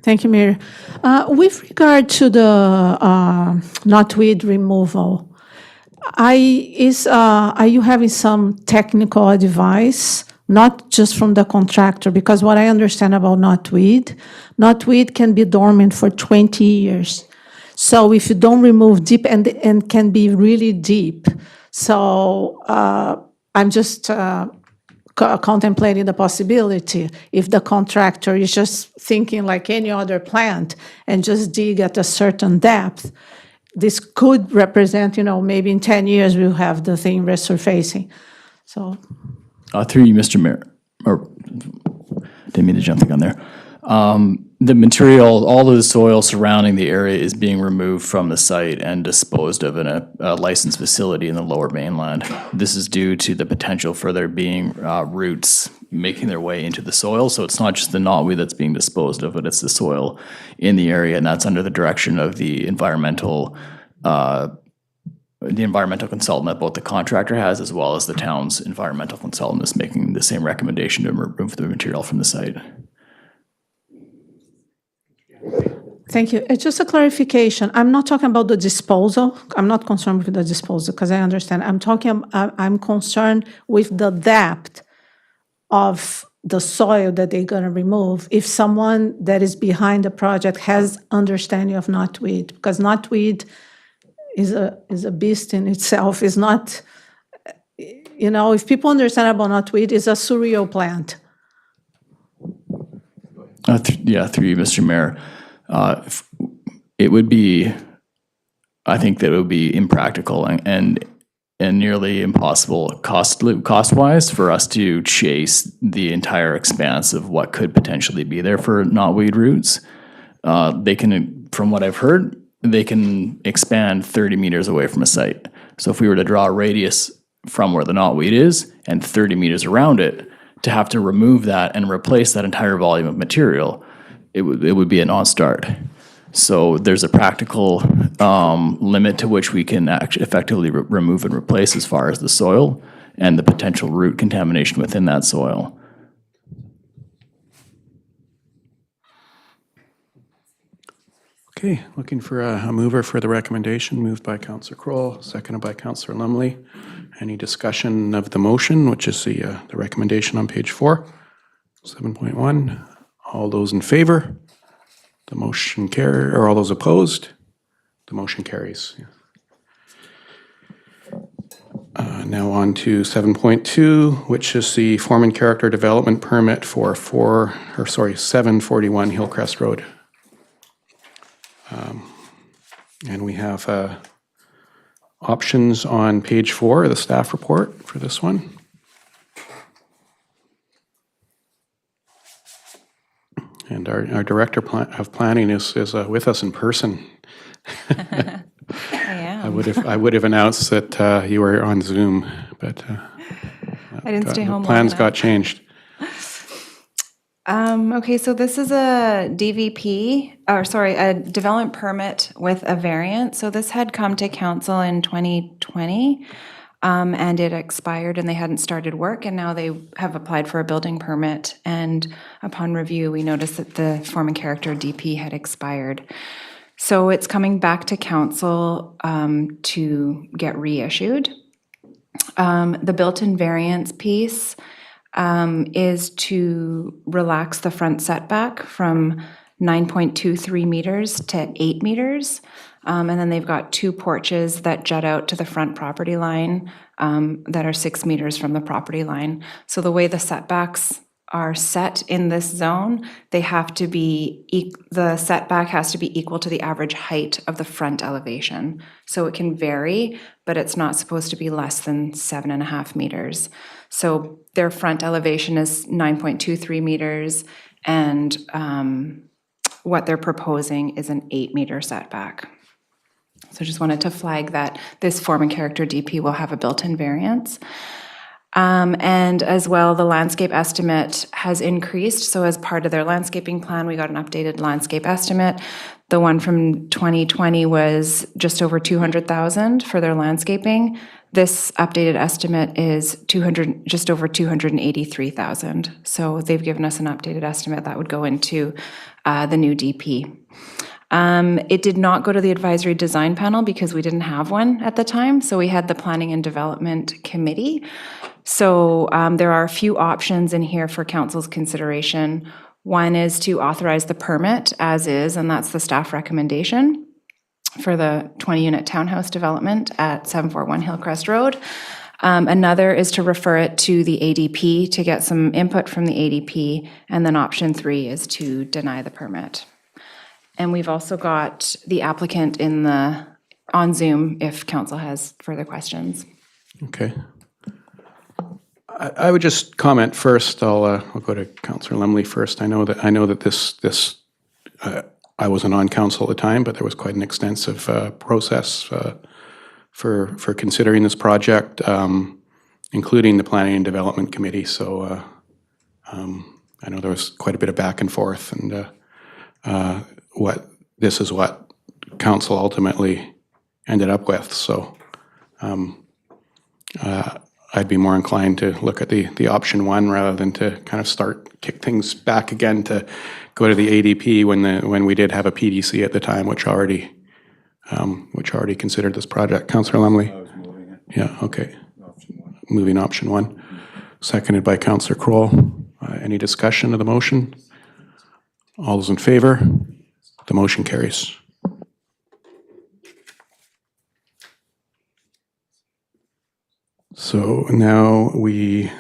Thank you, Mayor. With regard to the knotweed removal, are you having some technical advice, not just from the contractor? Because what I understand about knotweed can be dormant for 20 years. So if you don't remove deep, and can be really deep. So I'm just contemplating the possibility, if the contractor is just thinking like any other plant and just dig at a certain depth, this could represent, maybe in 10 years we'll have the thing resurfacing. So. Through you, Mr. Mayor, or didn't mean to jump the gun there. The material, all of the soil surrounding the area is being removed from the site and disposed of in a licensed facility in the lower mainland. This is due to the potential for there being roots making their way into the soil. So it's not just the knotweed that's being disposed of, but it's the soil in the area, and that's under the direction of the environmental consultant that both the contractor has, as well as the town's environmental consultant is making the same recommendation to remove the material from the site. Thank you. Just a clarification. I'm not talking about the disposal. I'm not concerned with the disposal because I understand. I'm concerned with the depth of the soil that they're going to remove. If someone that is behind the project has understanding of knotweed, because knotweed is a beast in itself. Is not, if people understand about knotweed, it's a surreal plant. Through you, Mr. Mayor. It would be, I think that it would be impractical and nearly impossible cost-wise for us to chase the entire expanse of what could potentially be there for knotweed roots. They can, from what I've heard, they can expand 30 meters away from a site. So if we were to draw a radius from where the knotweed is and 30 meters around it, to have to remove that and replace that entire volume of material, it would be a non-start. So there's a practical limit to which we can effectively remove and replace as far as the soil and the potential root contamination within that soil. Okay, looking for a mover for the recommendation. Moved by Councillor Kroll, seconded by Councillor Lumley. Any discussion of the motion, which is the recommendation on page 4, 7.1? All those in favor? The motion or all those opposed? The motion carries. Now on to 7.2, which is the form and character development permit for 741 Hillcrest Road. And we have options on page 4 of the staff report for this one. And our director of planning is with us in person. I am. I would have announced that you were on Zoom, but I didn't stay home long plans enough. got changed. Okay, so this is a DVP, a development permit with a variant. So this had come to council in 2020, and it expired and they hadn't started work, and now they have applied for a building permit. And upon review, we noticed that the form and character DP had expired. So it's coming back to council to get reissued. The built-in variance piece is to relax the front setback from 9.23 meters to 8 meters. And then they've got 2 porches that jut out to the front property line that are 6 meters from the property line. So the way the setbacks are set in this zone, they have to be, the setback has to be equal to the average height of the front elevation. So it can vary, but it's not supposed to be less than 7.5 meters. So their front elevation is 9.23 meters, and what they're proposing is an 8-meter setback. So just wanted to flag that this form and character DP will have a built-in variance. And as well, the landscape estimate has increased. So as part of their landscaping plan, we got an updated landscape estimate. The one from 2020 was just over 200,000 for their landscaping. This updated estimate is just over 283,000. So they've given us an updated estimate that would go into the new DP. It did not go to the advisory design panel because we didn't have one at the time. So we had the planning and development committee. So there are a few options in here for council's consideration. One is to authorize the permit as is, and that's the staff recommendation for the 20-unit townhouse development at 741 Hillcrest Road. Another is to refer it to the ADP to get some input from the ADP. And then option 3 is to deny the permit. And we've also got the applicant on Zoom if council has further questions. Okay. I would just comment first. I'll go to Councillor Lemley first. I know that this I wasn't on council at the time, but there was quite an extensive process for considering this project, including the Planning and Development Committee. So I know there was quite a bit of back and forth, and this is what council ultimately ended up with. So I'd be more inclined to look at the option 1 rather than to kind of kick things back again to go to the ADP when we did have a PDC at the time, which already considered this project. Councillor Lemley? I was moving it. Yeah, okay. Option 1. Moving option 1. Seconded by Councillor Kroll. Any discussion of the motion? All those in favor? The motion carries. So now we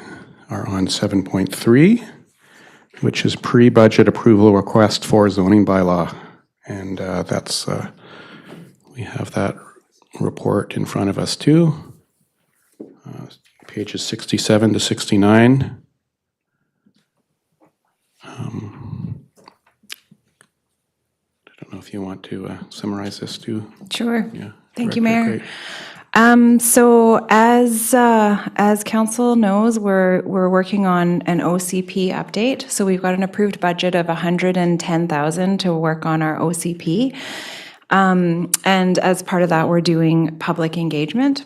are on 7.3, which is pre-budget approval request for zoning bylaw. And that's, we have that report in front of us too. Pages 67 to 69. I don't know if you want to summarize this too. Sure. Yeah. Thank you, Director, Mayor. great. So as council knows, we're working on an OCP update. So we've got an approved budget of 110,000 to work on our OCP. And as part of that, we're doing public engagement.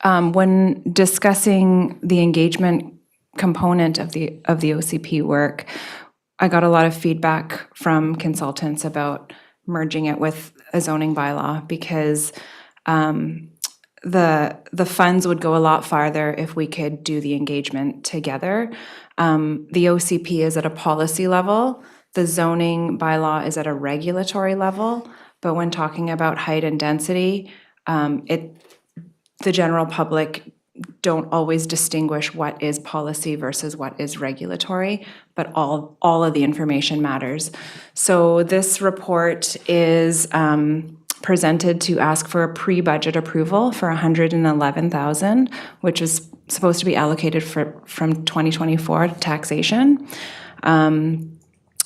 When discussing the engagement component of the OCP work, I got a lot of feedback from consultants about merging it with a zoning bylaw because the funds would go a lot farther if we could do the engagement together. The OCP is at a policy level, the zoning bylaw is at a regulatory level, but when talking about height and density, the general public don't always distinguish what is policy versus what is regulatory, but all of the information matters. So this report is presented to ask for a pre-budget approval for $111,000, which is supposed to be allocated from 2024 taxation.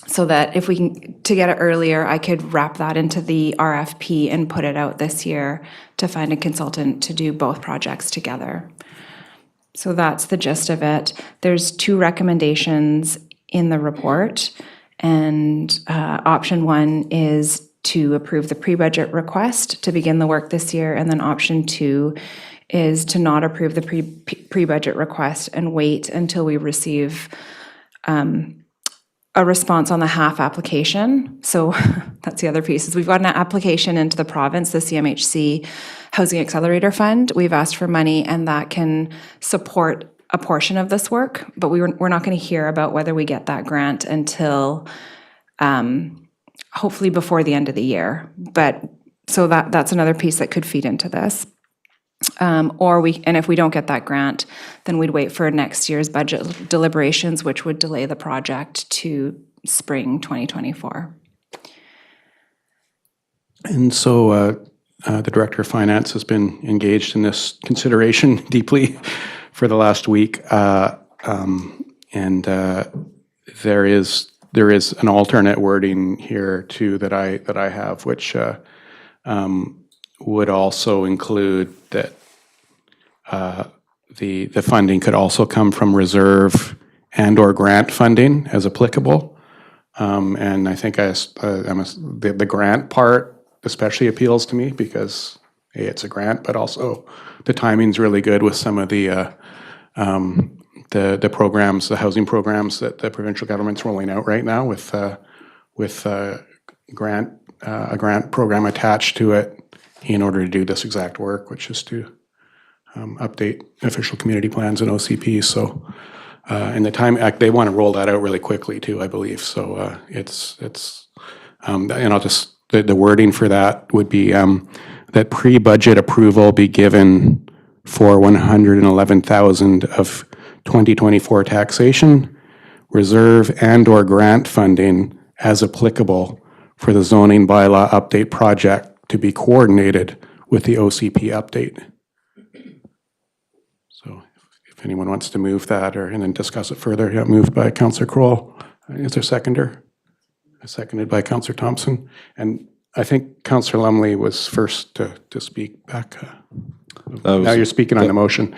So that if we can, to get it earlier, I could wrap that into the RFP and put it out this year to find a consultant to do both projects together. So that's the gist of it. There's 2 recommendations in the report, and option 1 is to approve the pre-budget request to begin the work this year, and then option 2 is to not approve the pre-budget request and wait until we receive a response on the half application. So that's the other piece, is we've got an application into the province, the CMHC Housing Accelerator Fund. We've asked for money, and that can support a portion of this work, but we're not going to hear about whether we get that grant until hopefully before the end of the year. But so that's another piece that could feed into this. And if we don't get that grant, then we'd wait for next year's budget deliberations, which would delay the project to spring 2024. And so the Director of Finance has been engaged in this consideration deeply for the last week. There is an alternate wording here too that I have, which would also include that the funding could also come from reserve and or grant funding as applicable. And I think the grant part especially appeals to me because A, it's a grant, but also the timing's really good with some of the programs, the housing programs that the provincial government's rolling out right now with a grant program attached to it in order to do this exact work, which is to update official community plans and OCP. So, and the time they want to roll that out really quickly too, I believe. So and I'll just the wording for that would be that pre-budget approval be given for $111,000 of 2024 taxation, reserve and or grant funding as applicable for the zoning bylaw update project to be coordinated with the OCP update. So if anyone wants to move that and then discuss it further, yeah, moved by Councillor Kroll. Is there a seconder? Seconded by Councillor Thompson. And I think Councillor Lumley was first to speak back. Now you're speaking on the motion.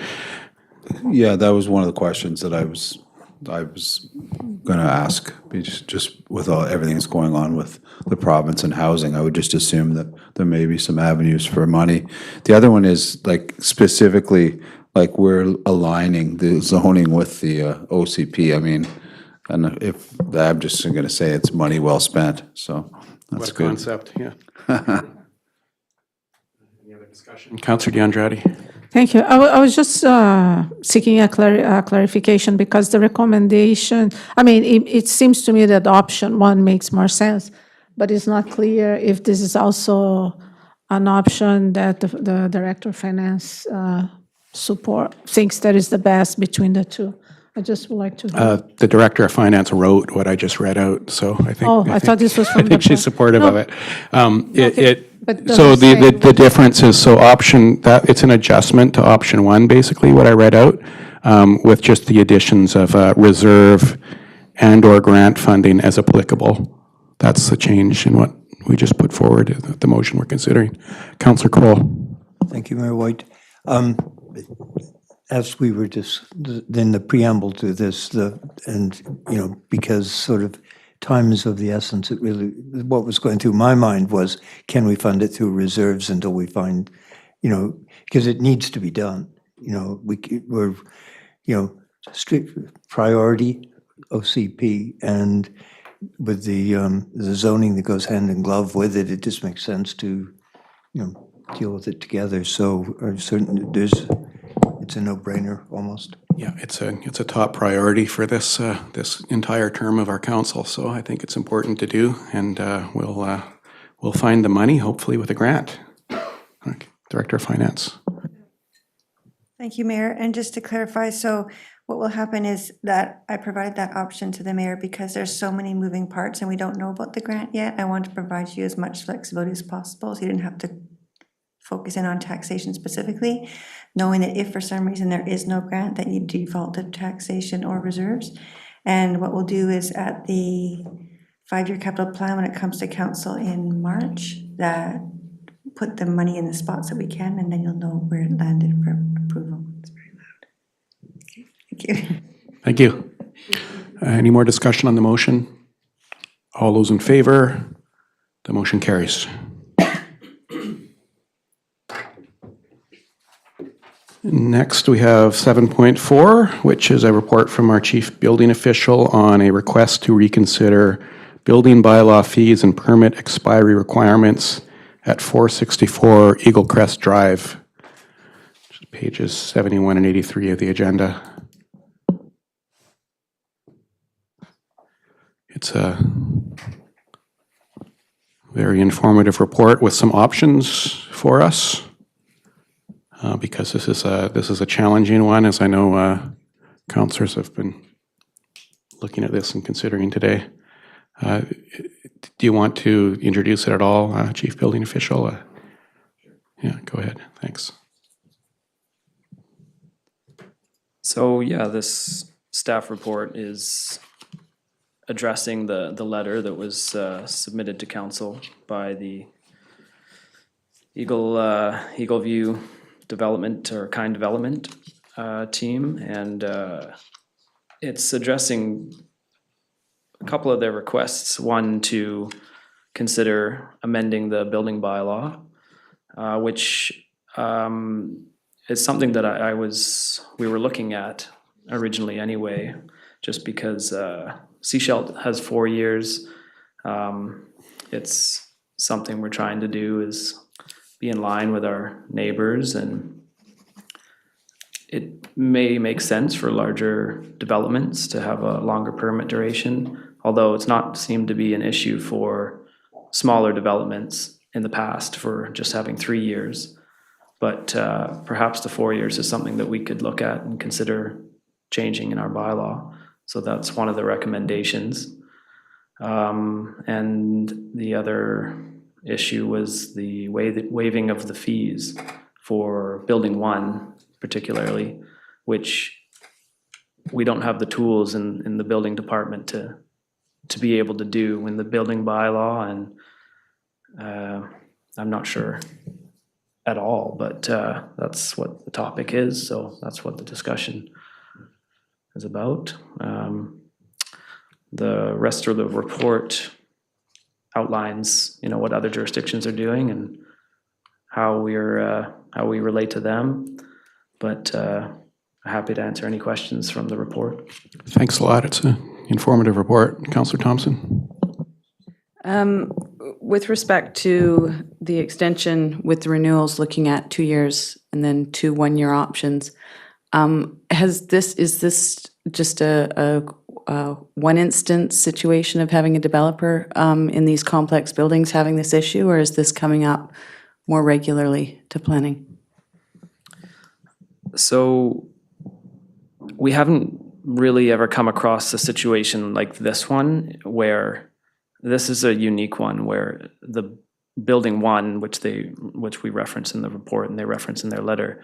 Yeah, that was one of the questions that I was going to ask. Just with everything that's going on with the province and housing, I would just assume that there may be some avenues for money. The other one is like specifically like we're aligning the zoning with the OCP. I mean, and if I'm just going to say it's money well spent. So that's what a good. Concept, yeah. Any other discussion? Councillor DeAndrade. Thank you. I was just seeking a clarification because the recommendation, I mean, it seems to me that option 1 makes more sense, but it's not clear if this is also an option that the Director of Finance thinks that is the best between the two. I just would like to. The Director of Finance wrote what I just read out, so I think. I thought this was from I think she's supportive of it. But So the difference is, so option, that it's an adjustment to option 1, basically, what I read out, with just the additions of reserve and or grant funding as applicable. That's the change in what we just put forward, the motion we're considering. Councillor Kroll. Thank you, Mayor White. As we were just in the preamble to this, because sort of time is of the essence, what was going through my mind was, can we fund it through reserves until we find, because it needs to be done. We're strict priority OCP, and with the zoning that goes hand in glove with it, it just makes sense to, deal with it together. So certain, it's a no-brainer almost. Yeah, it's a top priority for this this entire term of our council. So I think it's important to do, and we'll find the money, hopefully with a grant. Okay. Director of Finance. Thank you, Mayor. And just to clarify, so what will happen is that I provided that option to the mayor because there's so many moving parts and we don't know about the grant yet. I want to provide you as much flexibility as possible so you didn't have to focus in on taxation specifically, knowing that if for some reason there is no grant, that you default to taxation or reserves. And what we'll do is at the 5-year capital plan, when it comes to council in March, that put the money in the spots that we can, and then you'll know where it landed for approval. It's very loud. Thank you. Thank you. Any more discussion on the motion? All those in favor? The motion carries. Next, we have 7.4, which is a report from our chief building official on a request to reconsider building bylaw fees and permit expiry requirements at 464 Eagle Crest Drive, pages 71 and 83 of the agenda. It's a very informative report with some options for us. Because this is a challenging one, as I know councillors have been looking at this and considering today. Do you want to introduce it at all, Chief Building Official? Yeah, go ahead. Thanks. So yeah, this staff report is addressing the letter that was submitted to council by the Eagle View development or kind development team, and it's addressing a couple of their requests. One, to consider amending the building bylaw, which is something that we were looking at originally anyway, just because Seashell has 4 years. It's something we're trying to do is be in line with our neighbors, and it may make sense for larger developments to have a longer permit duration, although it's not seemed to be an issue for smaller developments in the past for just having 3 years. But perhaps the 4 years is something that we could look at and consider changing in our bylaw. So that's one of the recommendations. And the other issue was the waiving of the fees for building 1 particularly, which we don't have the tools in the building department to be able to do in the building bylaw, and I'm not sure at all, but that's what the topic is, so that's what the discussion is about. The rest of the report outlines, what other jurisdictions are doing and how we relate to them. But happy to answer any questions from the report. Thanks a lot. It's an informative report. Councillor Thompson. With respect to the extension with the renewals, looking at 2 years and then 2 one-year options, is this just a one instance situation of having a developer in these complex buildings having this issue, or is this coming up more regularly to planning? So we haven't really ever come across a situation like this one, where this is a unique one, where the building 1, which we reference in the report and they reference in their letter,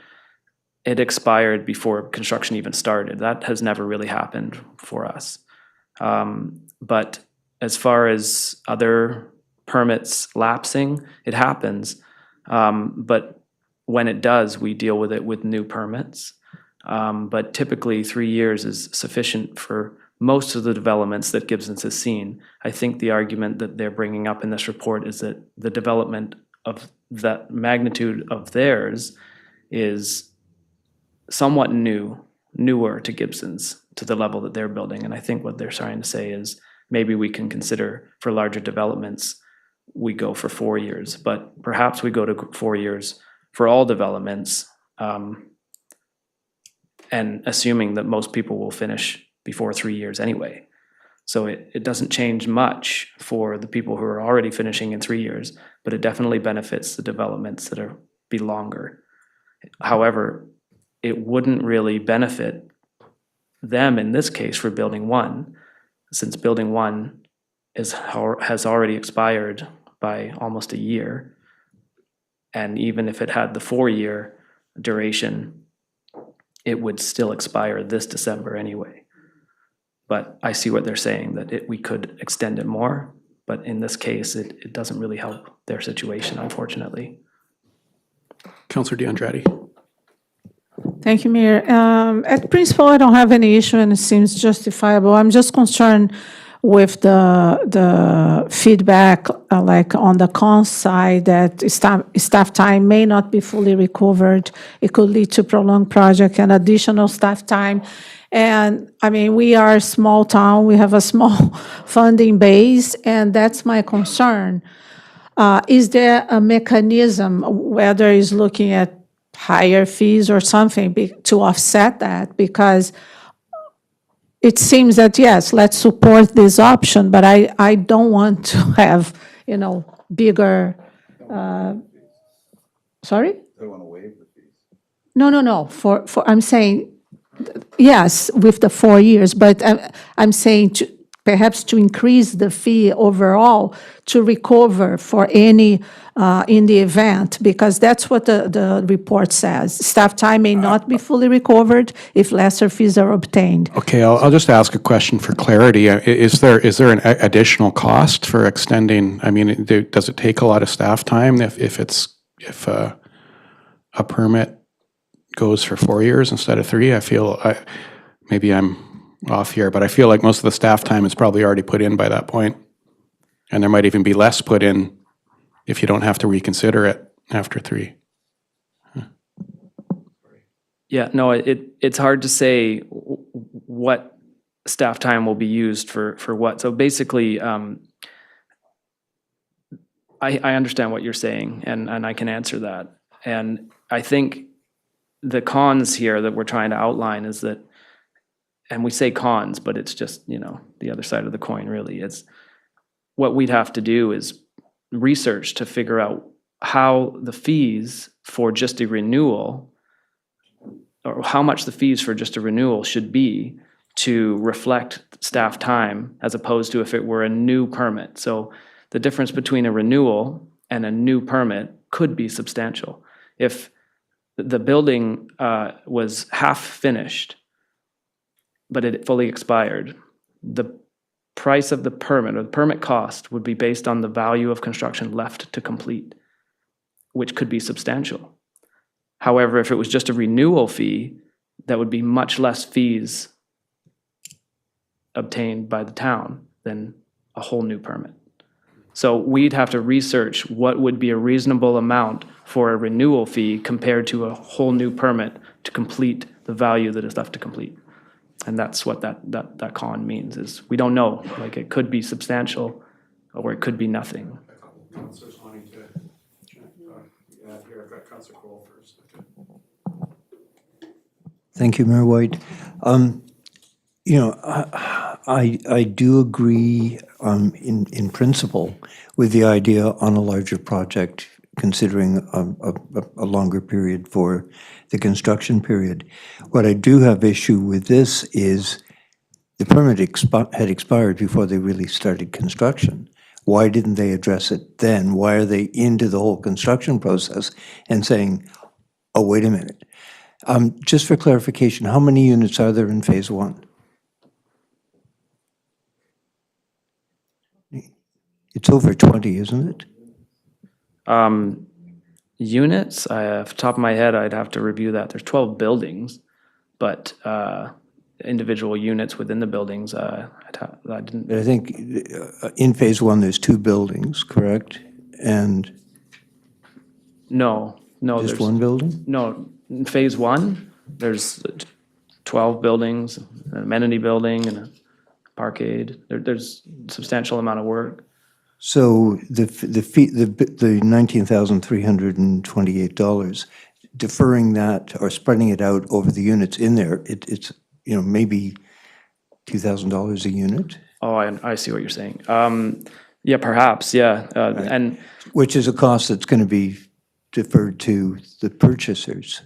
it expired before construction even started. That has never really happened for us. But as far as other permits lapsing, it happens. But when it does, we deal with it with new permits. But typically 3 years is sufficient for most of the developments that Gibsons has seen. I think the argument that they're bringing up in this report is that the development of that magnitude of theirs is somewhat newer to Gibsons, to the level that they're building. And I think what they're trying to say is maybe we can consider for larger developments we go for 4 years, but perhaps we go to 4 years for all developments, and assuming that most people will finish before 3 years anyway. So it doesn't change much for the people who are already finishing in 3 years, but it definitely benefits the developments that are be longer. However, it wouldn't really benefit them in this case for building one, since building one has already expired by almost a year. And even if it had the 4-year duration, it would still expire this December anyway. But I see what they're saying, that we could extend it more, but in this case, it doesn't really help their situation, unfortunately. Councillor D'Andrade. Thank you, Mayor. At principle, I don't have any issue and it seems justifiable. I'm just concerned with the feedback, like on the con side, that staff time may not be fully recovered. It could lead to prolonged project and additional staff time. And I mean, we are a small town, we have a small funding base, and that's my concern. Is there a mechanism, whether it's looking at higher fees or something to offset that? Because it seems that, yes, let's support this option, but I don't want to have, bigger, sorry? They want to waive the fees. No. I'm saying, yes, with the 4 years, but I'm saying perhaps to increase the fee overall to recover for any, in the event, because that's what the report says. Staff time may not be fully recovered if lesser fees are obtained. Okay, I'll just ask a question for clarity. Is there an additional cost for extending? I mean, does it take a lot of staff time if a permit goes for 4 years instead of 3? Maybe I'm off here, but I feel like most of the staff time is probably already put in by that point. And there might even be less put in if you don't have to reconsider it after 3. Yeah, no, it's hard to say what staff time will be used for what. So basically, I understand what you're saying, and I can answer that. And I think the cons here that we're trying to outline is that, and we say cons, but it's just, the other side of the coin, really. It's what we'd have to do is research to figure out how the fees for just a renewal, or how much the fees for just a renewal should be to reflect staff time as opposed to if it were a new permit. So the difference between a renewal and a new permit could be substantial. If the building was half finished, but it fully expired, the price of the permit, or the permit cost, would be based on the value of construction left to complete, which could be substantial. However, if it was just a renewal fee, that would be much less fees obtained by the town than a whole new permit. So we'd have to research what would be a reasonable amount for a renewal fee compared to a whole new permit to complete the value that is left to complete. And that's what that con means, is we don't know. Like, it could be substantial or it could be nothing. Councillors wanting to add here. I've got Councillor Cole first. Thank you, Mayor White. I do agree in principle with the idea on a larger project, considering a longer period for the construction period. What I do have issue with this is the permit had expired before they really started construction. Why didn't they address it then? Why are they into the whole construction process and saying, oh, wait a minute. Just for clarification, how many units are there in phase 1? It's over 20, isn't it? Units, off the top of my head, I'd have to review that. There's 12 buildings, but individual units within the buildings, I didn't. I think in phase 1, there's 2 buildings, correct? And No, just there's one building? No, in phase 1, there's 12 buildings, an amenity building and a parkade. There's a substantial amount of work. So the fee, the $19,328, deferring that or spreading it out over the units in there, it's, you know, maybe $2,000 a unit? Oh, I see what you're saying. Yeah, perhaps, yeah. And Which is a cost that's going to be deferred to the purchasers.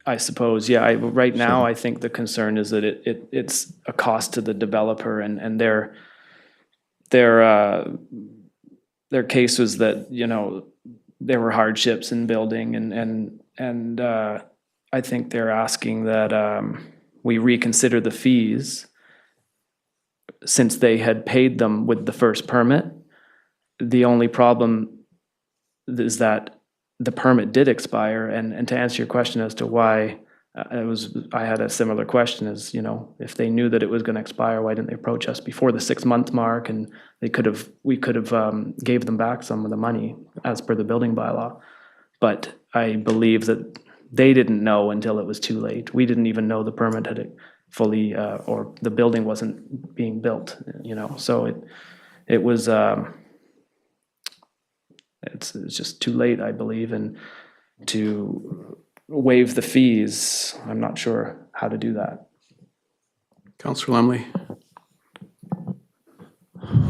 I suppose, yeah, right now, I think the concern is that it's a cost to the developer and their case was that, you know, there were hardships in building and I think they're asking that we reconsider the fees since they had paid them with the first permit. The only problem is that the permit did expire, and to answer your question as to why, I had a similar question as, you know, if they knew that it was gonna expire, why didn't they approach us before the 6-month mark? And we could have gave them back some of the money as per the building bylaw. But I believe that they didn't know until it was too late. We didn't even know the permit had fully, or the building wasn't being built, you know, so it was, it's just too late, I believe, and to waive the fees, I'm not sure how to do that. Councillor Lumley?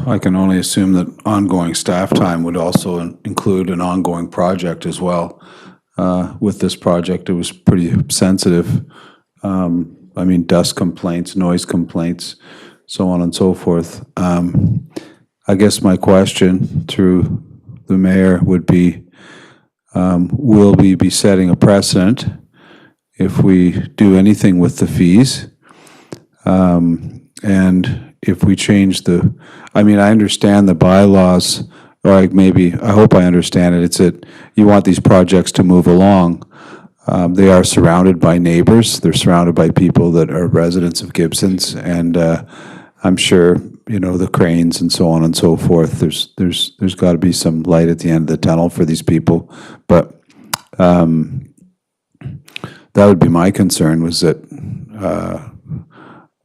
I can only assume that ongoing staff time would also include an ongoing project as well. With this project, it was pretty sensitive. I mean, dust complaints, noise complaints, so on and so forth. I guess my question through the mayor would be, will we be setting a precedent if we do anything with the fees? And if we change I mean, I understand the bylaws, or I hope I understand it. It's that you want these projects to move along. They are surrounded by neighbors. They're surrounded by people that are residents of Gibsons, and I'm sure, you know, the cranes and so on and so forth. There's got to be some light at the end of the tunnel for these people. But that would be my concern, was that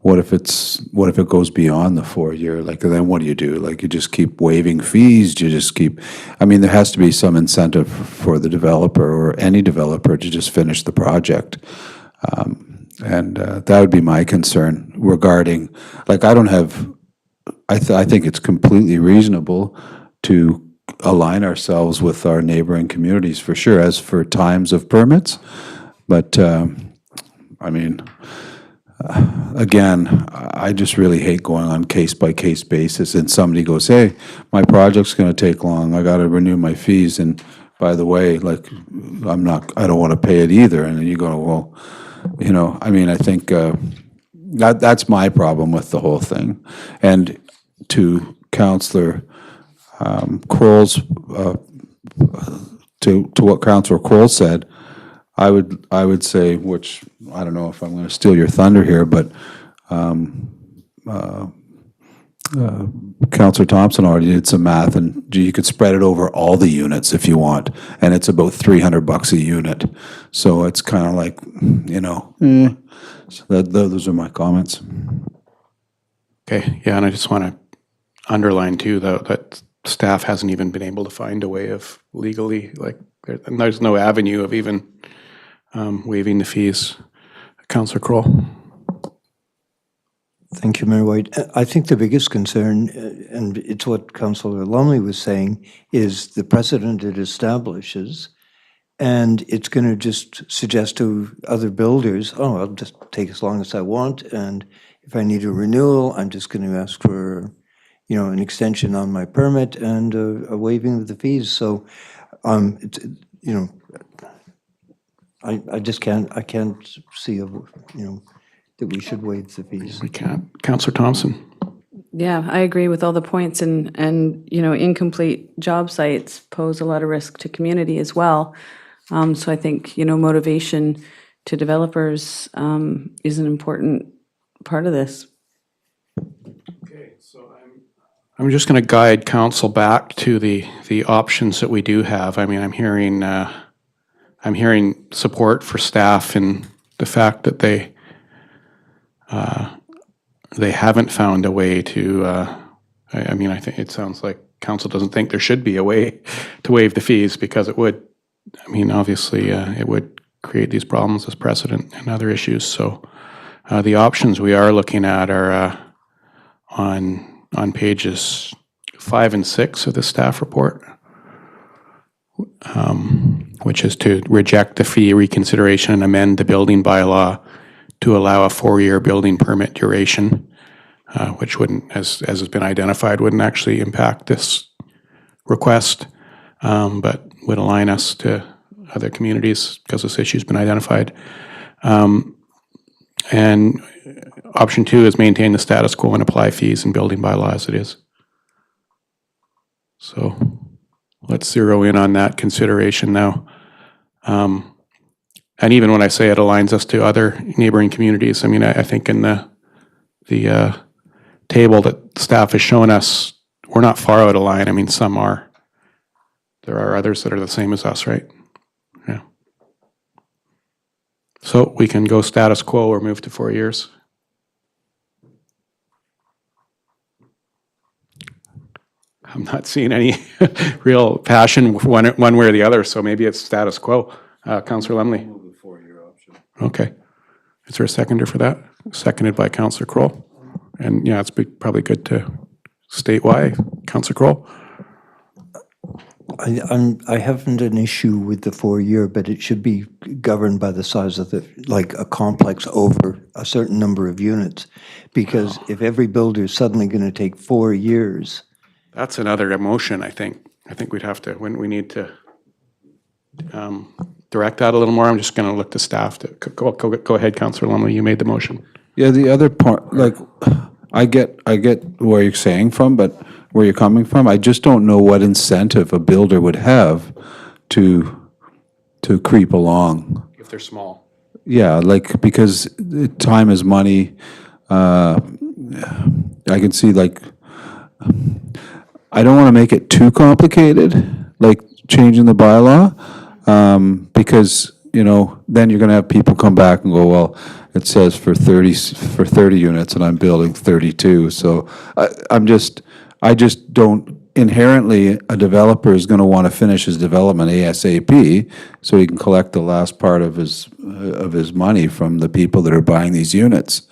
what if it goes beyond the 4-year? Like, then what do you do? Like, you just keep waiving fees? Do you just keep? I mean, there has to be some incentive for the developer or any developer to just finish the project. And that would be my concern regarding, like, I don't have, I think it's completely reasonable to align ourselves with our neighboring communities for sure, as for times of permits. But, I mean, again, I just really hate going on case-by-case basis and somebody goes, hey, my project's gonna take long, I gotta renew my fees, and by the way, like, I don't wanna pay it either, and then you go, well, you know, I mean, I think that's my problem with the whole thing. And to Councillor Kroll's, to what Councillor Kroll said, I would say, which I don't know if I'm going to steal your thunder here, but Councillor Thompson already did some math, and you could spread it over all the units if you want, and it's about $300 a unit. So it's kind of like, you know, So those are my comments. Okay, yeah, and I just want to underline too, though, that staff hasn't even been able to find a way of legally, like, there's no avenue of even waiving the fees. Councillor Kroll? Thank you, Mayor White. I think the biggest concern, and it's what Councillor Lumley was saying, is the precedent it establishes. And it's going to just suggest to other builders, oh, I'll just take as long as I want. And if I need a renewal, I'm just going to ask for, you know, an extension on my permit and a waiving of the fees. So, it's, you know, I just can't see, you know, that we should waive the fees. We can't. Councillor Thompson? Yeah, I agree with all the points, and you know, incomplete job sites pose a lot of risk to community as well. So I think, you know, motivation to developers is an important part of this. Okay, so I'm just going to guide council back to the options that we do have. I mean, I'm hearing support for staff in the fact that they haven't found a way to. I mean, I think it sounds like council doesn't think there should be a way to waive the fees, because it would, I mean, obviously, it would create these problems as precedent and other issues. So the options we are looking at are on pages 5 and 6 of the staff report, which is to reject the fee reconsideration and amend the building bylaw to allow a 4-year building permit duration, which wouldn't, as has been identified, wouldn't actually impact this request, but would align us to other communities because this issue's been identified. And option 2 is maintain the status quo and apply fees and building bylaw as it is. So let's zero in on that consideration now. And even when I say it aligns us to other neighboring communities, I mean, I think in the table that staff has shown us, we're not far out of line. I mean, some are. There are others that are the same as us, right? Yeah. So we can go status quo or move to 4 years. I'm not seeing any real passion one way or the other, so maybe it's status quo. Councillor Lumley. Okay. Is there a seconder for that? Seconded by Councillor Kroll. And yeah, it's probably good to state why. Councillor Kroll. I haven't an issue with the 4-year, but it should be governed by the size of the, like a complex over a certain number of units. Because if every builder is suddenly going to take 4 years. That's another emotion, I think. I think we'd have to, when we need to direct that a little more. I'm just going to look to staff to, go ahead, Councillor Lumley, you made the motion. Yeah, the other part, like, I get where you're saying from, but where you're coming from, I just don't know what incentive a builder would have to creep along. If they're small. Yeah, like, because time is money. I can see, like, I don't want to make it too complicated, like changing the bylaw, because, you know, then you're going to have people come back and go, well, it says for 30 units and I'm building 32. So I just don't, inherently, a developer is going to want to finish his development ASAP so he can collect the last part of his money from the people that are buying these units.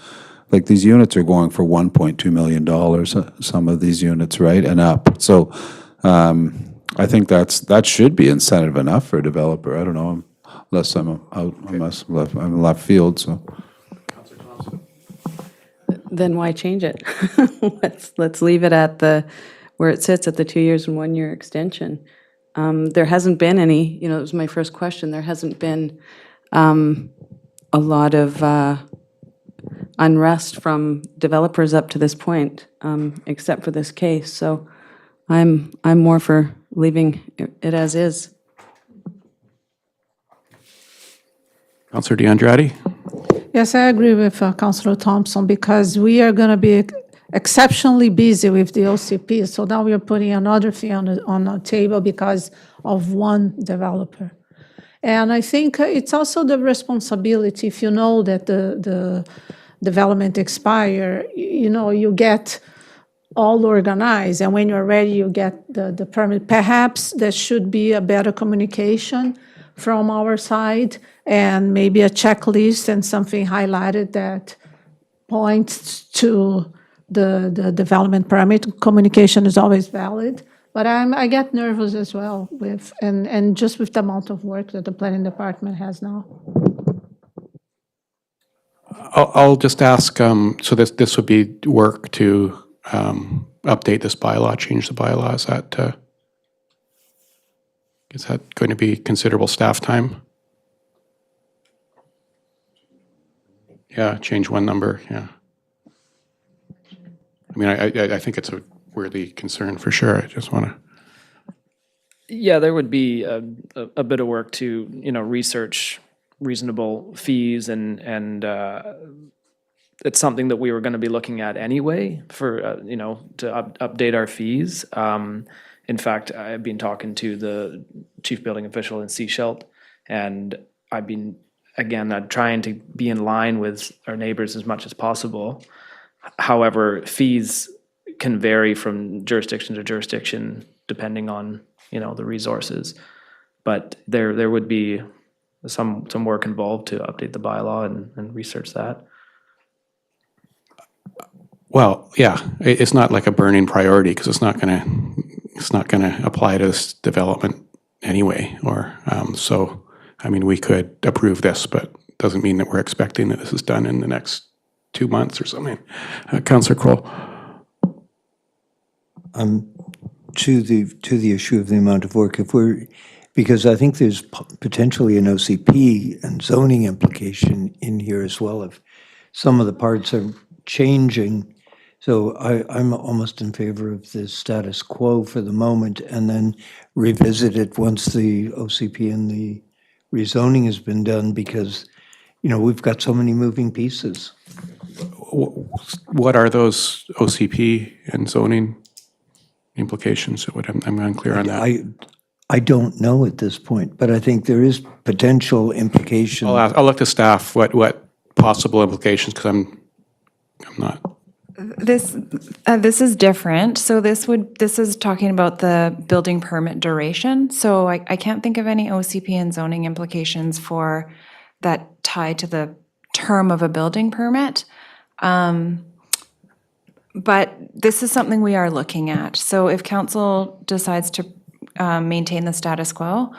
Like, these units are going for $1.2 million, some of these units, right, and up. So I think that should be incentive enough for a developer. I don't know, unless I'm in left field, so. Then why change it? Let's leave it at where it sits at the 2 years and 1 year extension. There hasn't been any, it was my first question, there hasn't been a lot of unrest from developers up to this point, except for this case. So I'm more for leaving it as is. Councillor DeAndrade? Yes, I agree with Councillor Thompson, because we are going to be exceptionally busy with the OCP. So now we are putting another fee on the table because of one developer. And I think it's also the responsibility, if you know that the development expire, you get all organized, and when you're ready, you get the permit. Perhaps there should be a better communication from our side, and maybe a checklist and something highlighted that points to the development permit. Communication is always valid, but I get nervous as well with, and just with the amount of work that the planning department has now. I'll just ask, so this would be work to update this bylaw, change the bylaw. Is that going to be considerable staff time? Yeah, change one number, yeah. I mean, I think it's a worthy concern for sure. I just want to. Yeah, there would be a bit of work to, research reasonable fees, and it's something that we were going to be looking at anyway for, to update our fees. In fact, I've been talking to the chief building official in Seashelt, and I've been, again, trying to be in line with our neighbors as much as possible. However, fees can vary from jurisdiction to jurisdiction depending on, the resources. But there would be some work involved to update the bylaw and research that. Well, yeah, it's not like a burning priority because it's not gonna apply to this development anyway. Or so, I mean, we could approve this, but doesn't mean that we're expecting that this is done in the next 2 months or something. Councillor Kroll. To the issue of the amount of work, because I think there's potentially an OCP and zoning implication in here as well if some of the parts are changing. So I'm almost in favor of the status quo for the moment and then revisit it once the OCP and the rezoning has been done because, we've got so many moving pieces. What are those OCP and zoning implications? I'm unclear on that. I don't know at this point, but I think there is potential implication. I'll look to staff what possible implications because I'm not. This is different. So this is talking about the building permit duration. So I can't think of any OCP and zoning implications for that tie to the term of a building permit. But this is something we are looking at. So if council decides to maintain the status quo,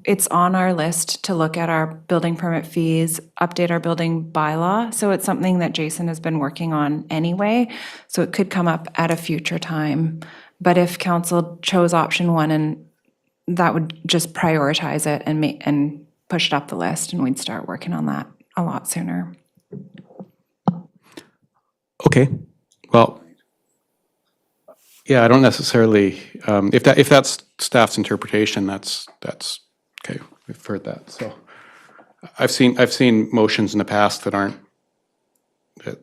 it's on our list to look at our building permit fees, update our building bylaw. So it's something that Jason has been working on anyway. So it could come up at a future time. But if council chose option one, and that would just prioritize it and push it up the list, and we'd start working on that a lot sooner. Okay. Well, yeah, I don't necessarily. If that's staff's interpretation, that's okay. We've heard that. So, I've seen motions in the past that aren't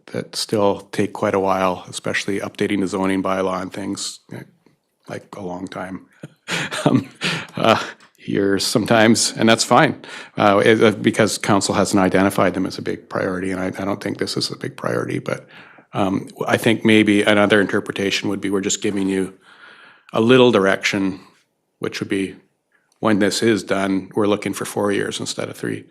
that still take quite a while, especially updating the zoning bylaw and things like a long time, years sometimes, and that's fine because council hasn't identified them as a big priority, and I don't think this is a big priority, but. I think maybe another interpretation would be we're just giving you a little direction, which would be when this is done, we're looking for 4 years instead of 3.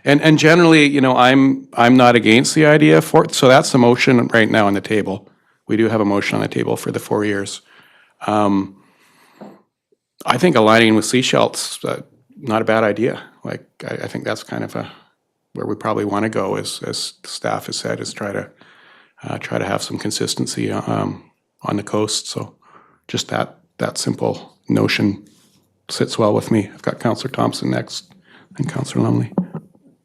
And generally, I'm not against the idea for it. So that's the motion right now on the table. We do have a motion on the table for the 4 years. I think aligning with Seashelt's not a bad idea. Like I think that's kind of where we probably want to go, as staff has said, is try to have some consistency on the coast. So just that simple notion sits well with me. I've got Councillor Thompson next, and Councillor Lumley.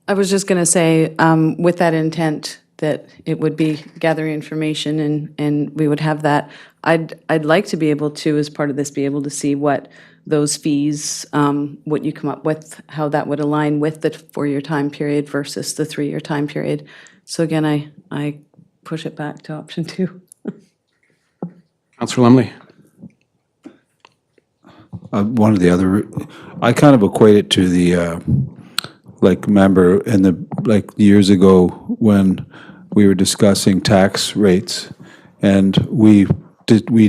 I was just going to say, with that intent that it would be gathering information and we would have that, I'd like to be able to, as part of this, be able to see what those fees, what you come up with, how that would align with the 4-year time period versus the 3-year time period. So again, I push it back to option 2. Councillor Lumley. One of the other, I kind of equate it to the, remember in the, years ago when we were discussing tax rates, and we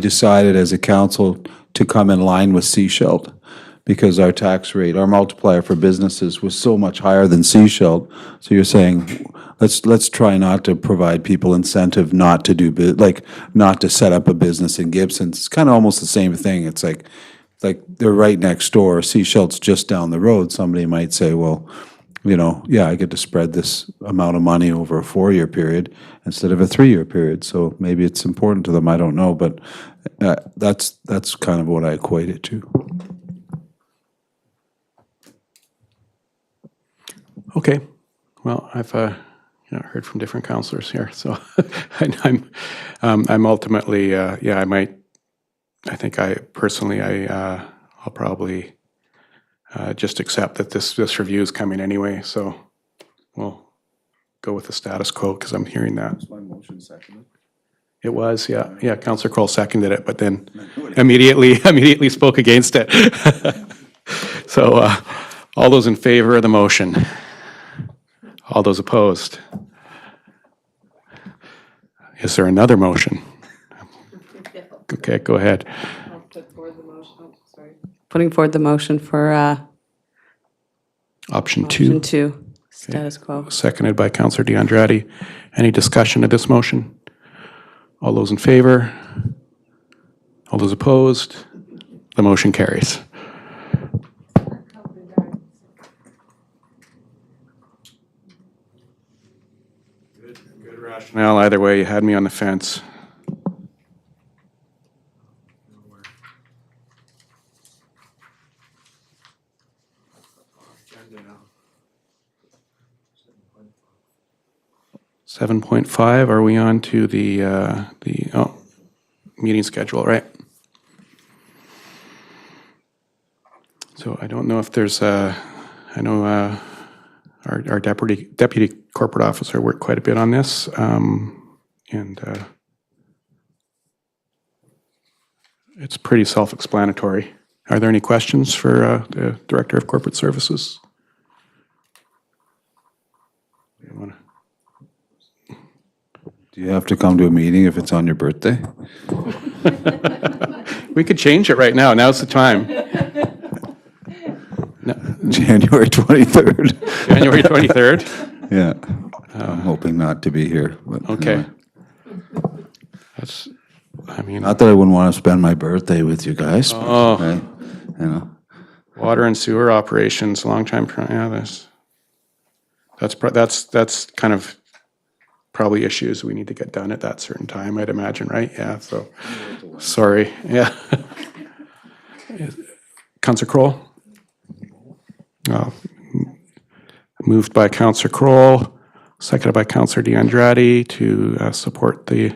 decided as a council to come in line with Seashelt because our tax rate, our multiplier for businesses was so much higher than Seashelt. So you're saying, let's try not to provide people incentive not to do, not to set up a business in Gibsons. It's kind of almost the same thing. It's like they're right next door. Seashelt's just down the road. Somebody might say, well, I get to spread this amount of money over a 4-year period instead of a 3-year period. So maybe it's important to them. I don't know, but that's kind of what I equate it to. Okay. Well, I've heard from different councillors here, so I'm ultimately I think I'll probably just accept that this review is coming anyway, so we'll go with the status quo because I'm hearing that. Was my motion seconded? It was, yeah. Councillor Kroll seconded it, but then immediately spoke against it. So all those in favor of the motion? All those opposed? Is there another motion? Okay, go ahead. Putting forward the motion for Option option 2, two, status quo. seconded by Councillor DeAndrade. Any discussion of this motion? All those in favor? All those opposed? The motion carries. Good rationale. Either way, you had me on the fence. Agenda now. 7.5, are we on to the meeting schedule, right? So I don't know if there's I know our deputy corporate officer worked quite a bit on this, and it's pretty self-explanatory. Are there any questions for the Director of Corporate Services? Do you have to come to a meeting if it's on your birthday? We could change it right now. Now's the time. January 23rd. January 23rd? Yeah. I'm hoping not to be here. But Okay. anyway. That's, I mean, Not that I wouldn't want to spend my birthday with you guys. but, Oh. right, you know. water and sewer operations, yeah, that's kind of probably issues we need to get done at that certain time, I'd imagine, right? Yeah, so, sorry, yeah. Councillor Kroll? Moved by Councillor Kroll, seconded by Councillor DeAndrade to support the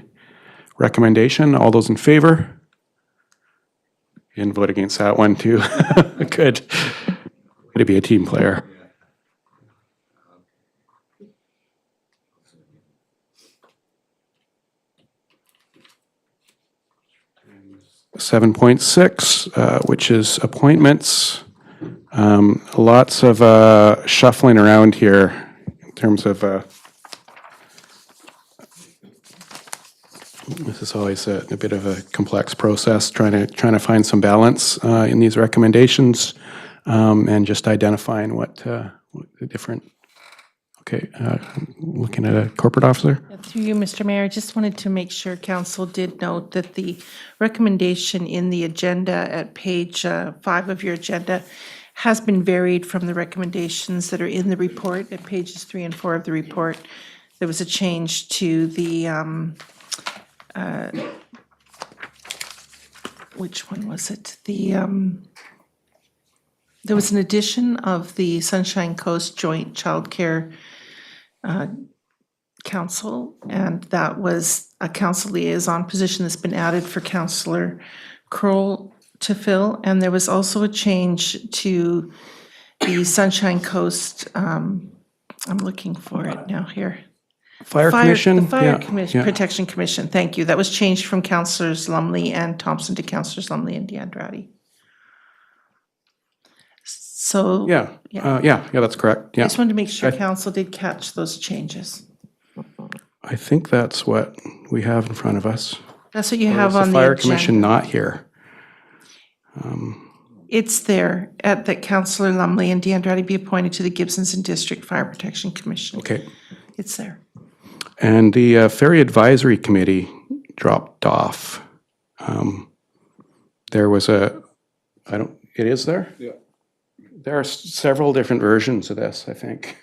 recommendation. All those in favor? You didn't vote against that one too. Good. Way to be a team player. And 7.6, which is appointments. Lots of shuffling around here in terms of this is always a bit of a complex process, trying to find some balance in these recommendations, and just identifying what the different. Okay, looking at a corporate officer. Through you, Mr. Mayor, I just wanted to make sure council did note that the recommendation in the agenda at page 5 of your agenda has been varied from the recommendations that are in the report at pages 3 and 4 of the report. There was a change to the which one was it? There was an addition of the Sunshine Coast Joint Childcare Council, and that was a council liaison position that's been added for Councillor Kroll to fill. And there was also a change to the Sunshine Coast, I'm looking for it now here. Fire Commission? The Fire Yeah, Commission, yeah. Protection Commission, thank you. That was changed from Councillors Lumley and Thompson to Councillors Lumley and DeAndrade. So. Yeah, yeah, that's correct, I yeah. just wanted to make sure I- council did catch those changes. I think that's what we have in front of us. That's what you Or have is on the Fire Commission agenda. not here? It's there, at that Councillor Lumley and DeAndrade be appointed to the Gibsons and District Fire Protection Commission. Okay. It's there. And the Ferry Advisory Committee dropped off. There was it is there? Yeah. There are several different versions of this, I think.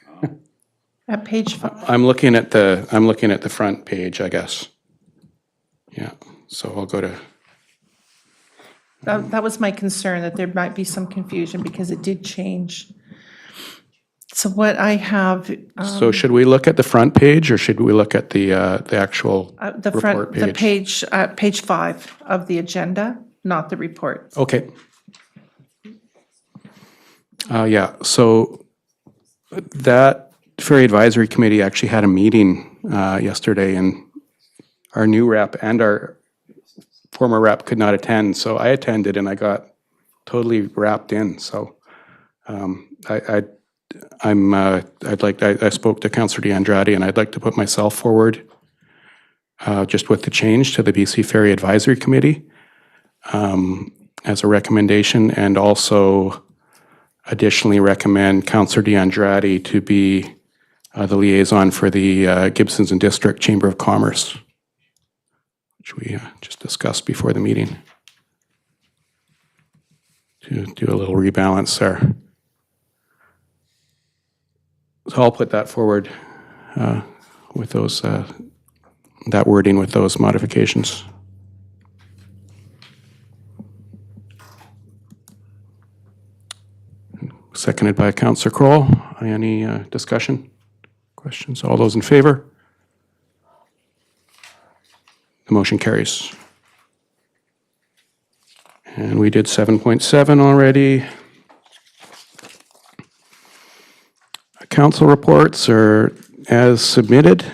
At page 5. I'm looking at the front page, I guess. Yeah, so I'll go to, That was my concern, that there might be some confusion because it did change. So what I have. so should we look at the front page or should we look at the actual The report front, the page? page 5 of the agenda, not the report. Okay. Yeah, so that Ferry Advisory Committee actually had a meeting yesterday, and our new rep and our former rep could not attend, so I attended and I got totally wrapped in. So I spoke to Councillor DeAndrade, and I'd like to put myself forward just with the change to the BC Ferry Advisory Committee as a recommendation, and also additionally recommend Councillor DeAndrade to be the liaison for the Gibsons and District Chamber of Commerce, which we just discussed before the meeting, to do a little rebalance there. So I'll put that forward with those, that wording with those modifications. Seconded by Councillor Kroll. Any discussion? Questions? All those in favor? The motion carries. And we did 7.7 already. Council reports are as submitted.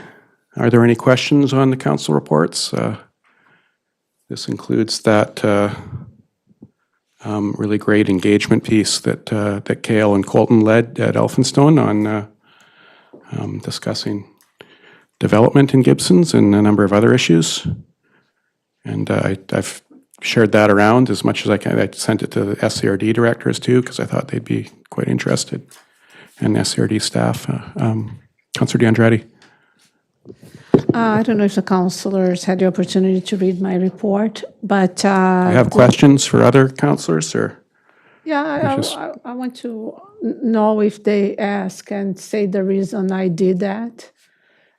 Are there any questions on the council reports? This includes that really great engagement piece that Kale and Colton led at Elphinstone on discussing development in Gibsons and a number of other issues. And I've shared that around as much as I can. I sent it to the SCRD directors too, because I thought they'd be quite interested, and SCRD staff. Councillor DeAndrade. I don't know if the councillors had the opportunity to read my report, but. Do you have questions for other councillors, or? Yeah, I want to know if they ask and say the reason I did that,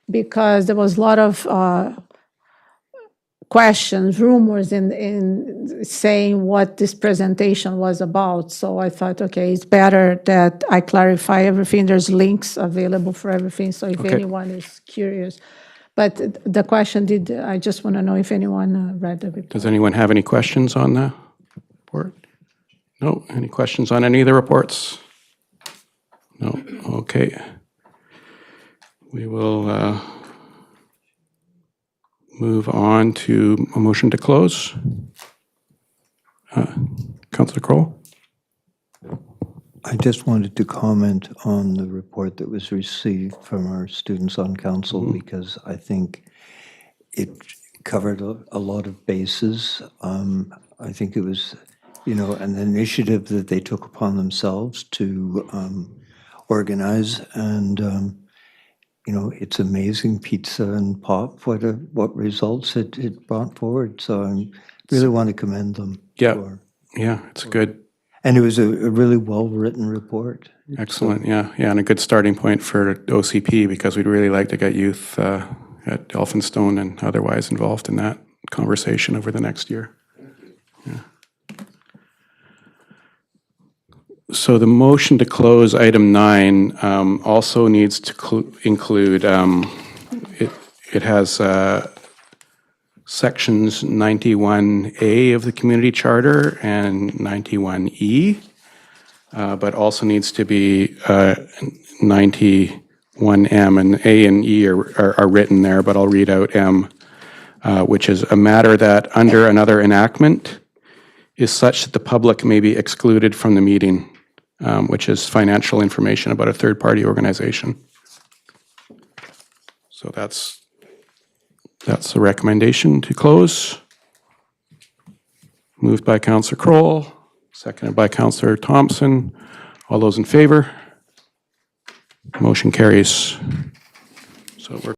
because there was a lot of questions, rumors in saying what this presentation was about. So I thought, okay, it's better that I clarify everything. There's links available for everything, so if anyone is curious. But the question I just want to know if anyone read the report. Does anyone have any questions on the report? No? Any questions on any of the reports? No? Okay. We will move on to a motion to close. Councillor Kroll? I just wanted to comment on the report that was received from our students on council, because I think it covered a lot of bases. I think it was, an initiative that they took upon themselves to organize, and it's amazing, pizza and pop, what results it brought forward. So I really want to commend them. Yeah, it's good. And it was a really well-written report. Excellent, yeah, and a good starting point for OCP, because we'd really like to get youth at Elphinstone and otherwise involved in that conversation over the next year. Yeah. So the motion to close item 9 also needs to include, it has sections 91A of the community charter and 91E, but also needs to be 91M, and A and E are written there, but I'll read out M, which is a matter that under another enactment is such that the public may be excluded from the meeting, which is financial information about a third-party organization. So that's the recommendation to close. Moved by Councillor Kroll, seconded by Councillor Thompson. All those in favor? Motion carries. So we're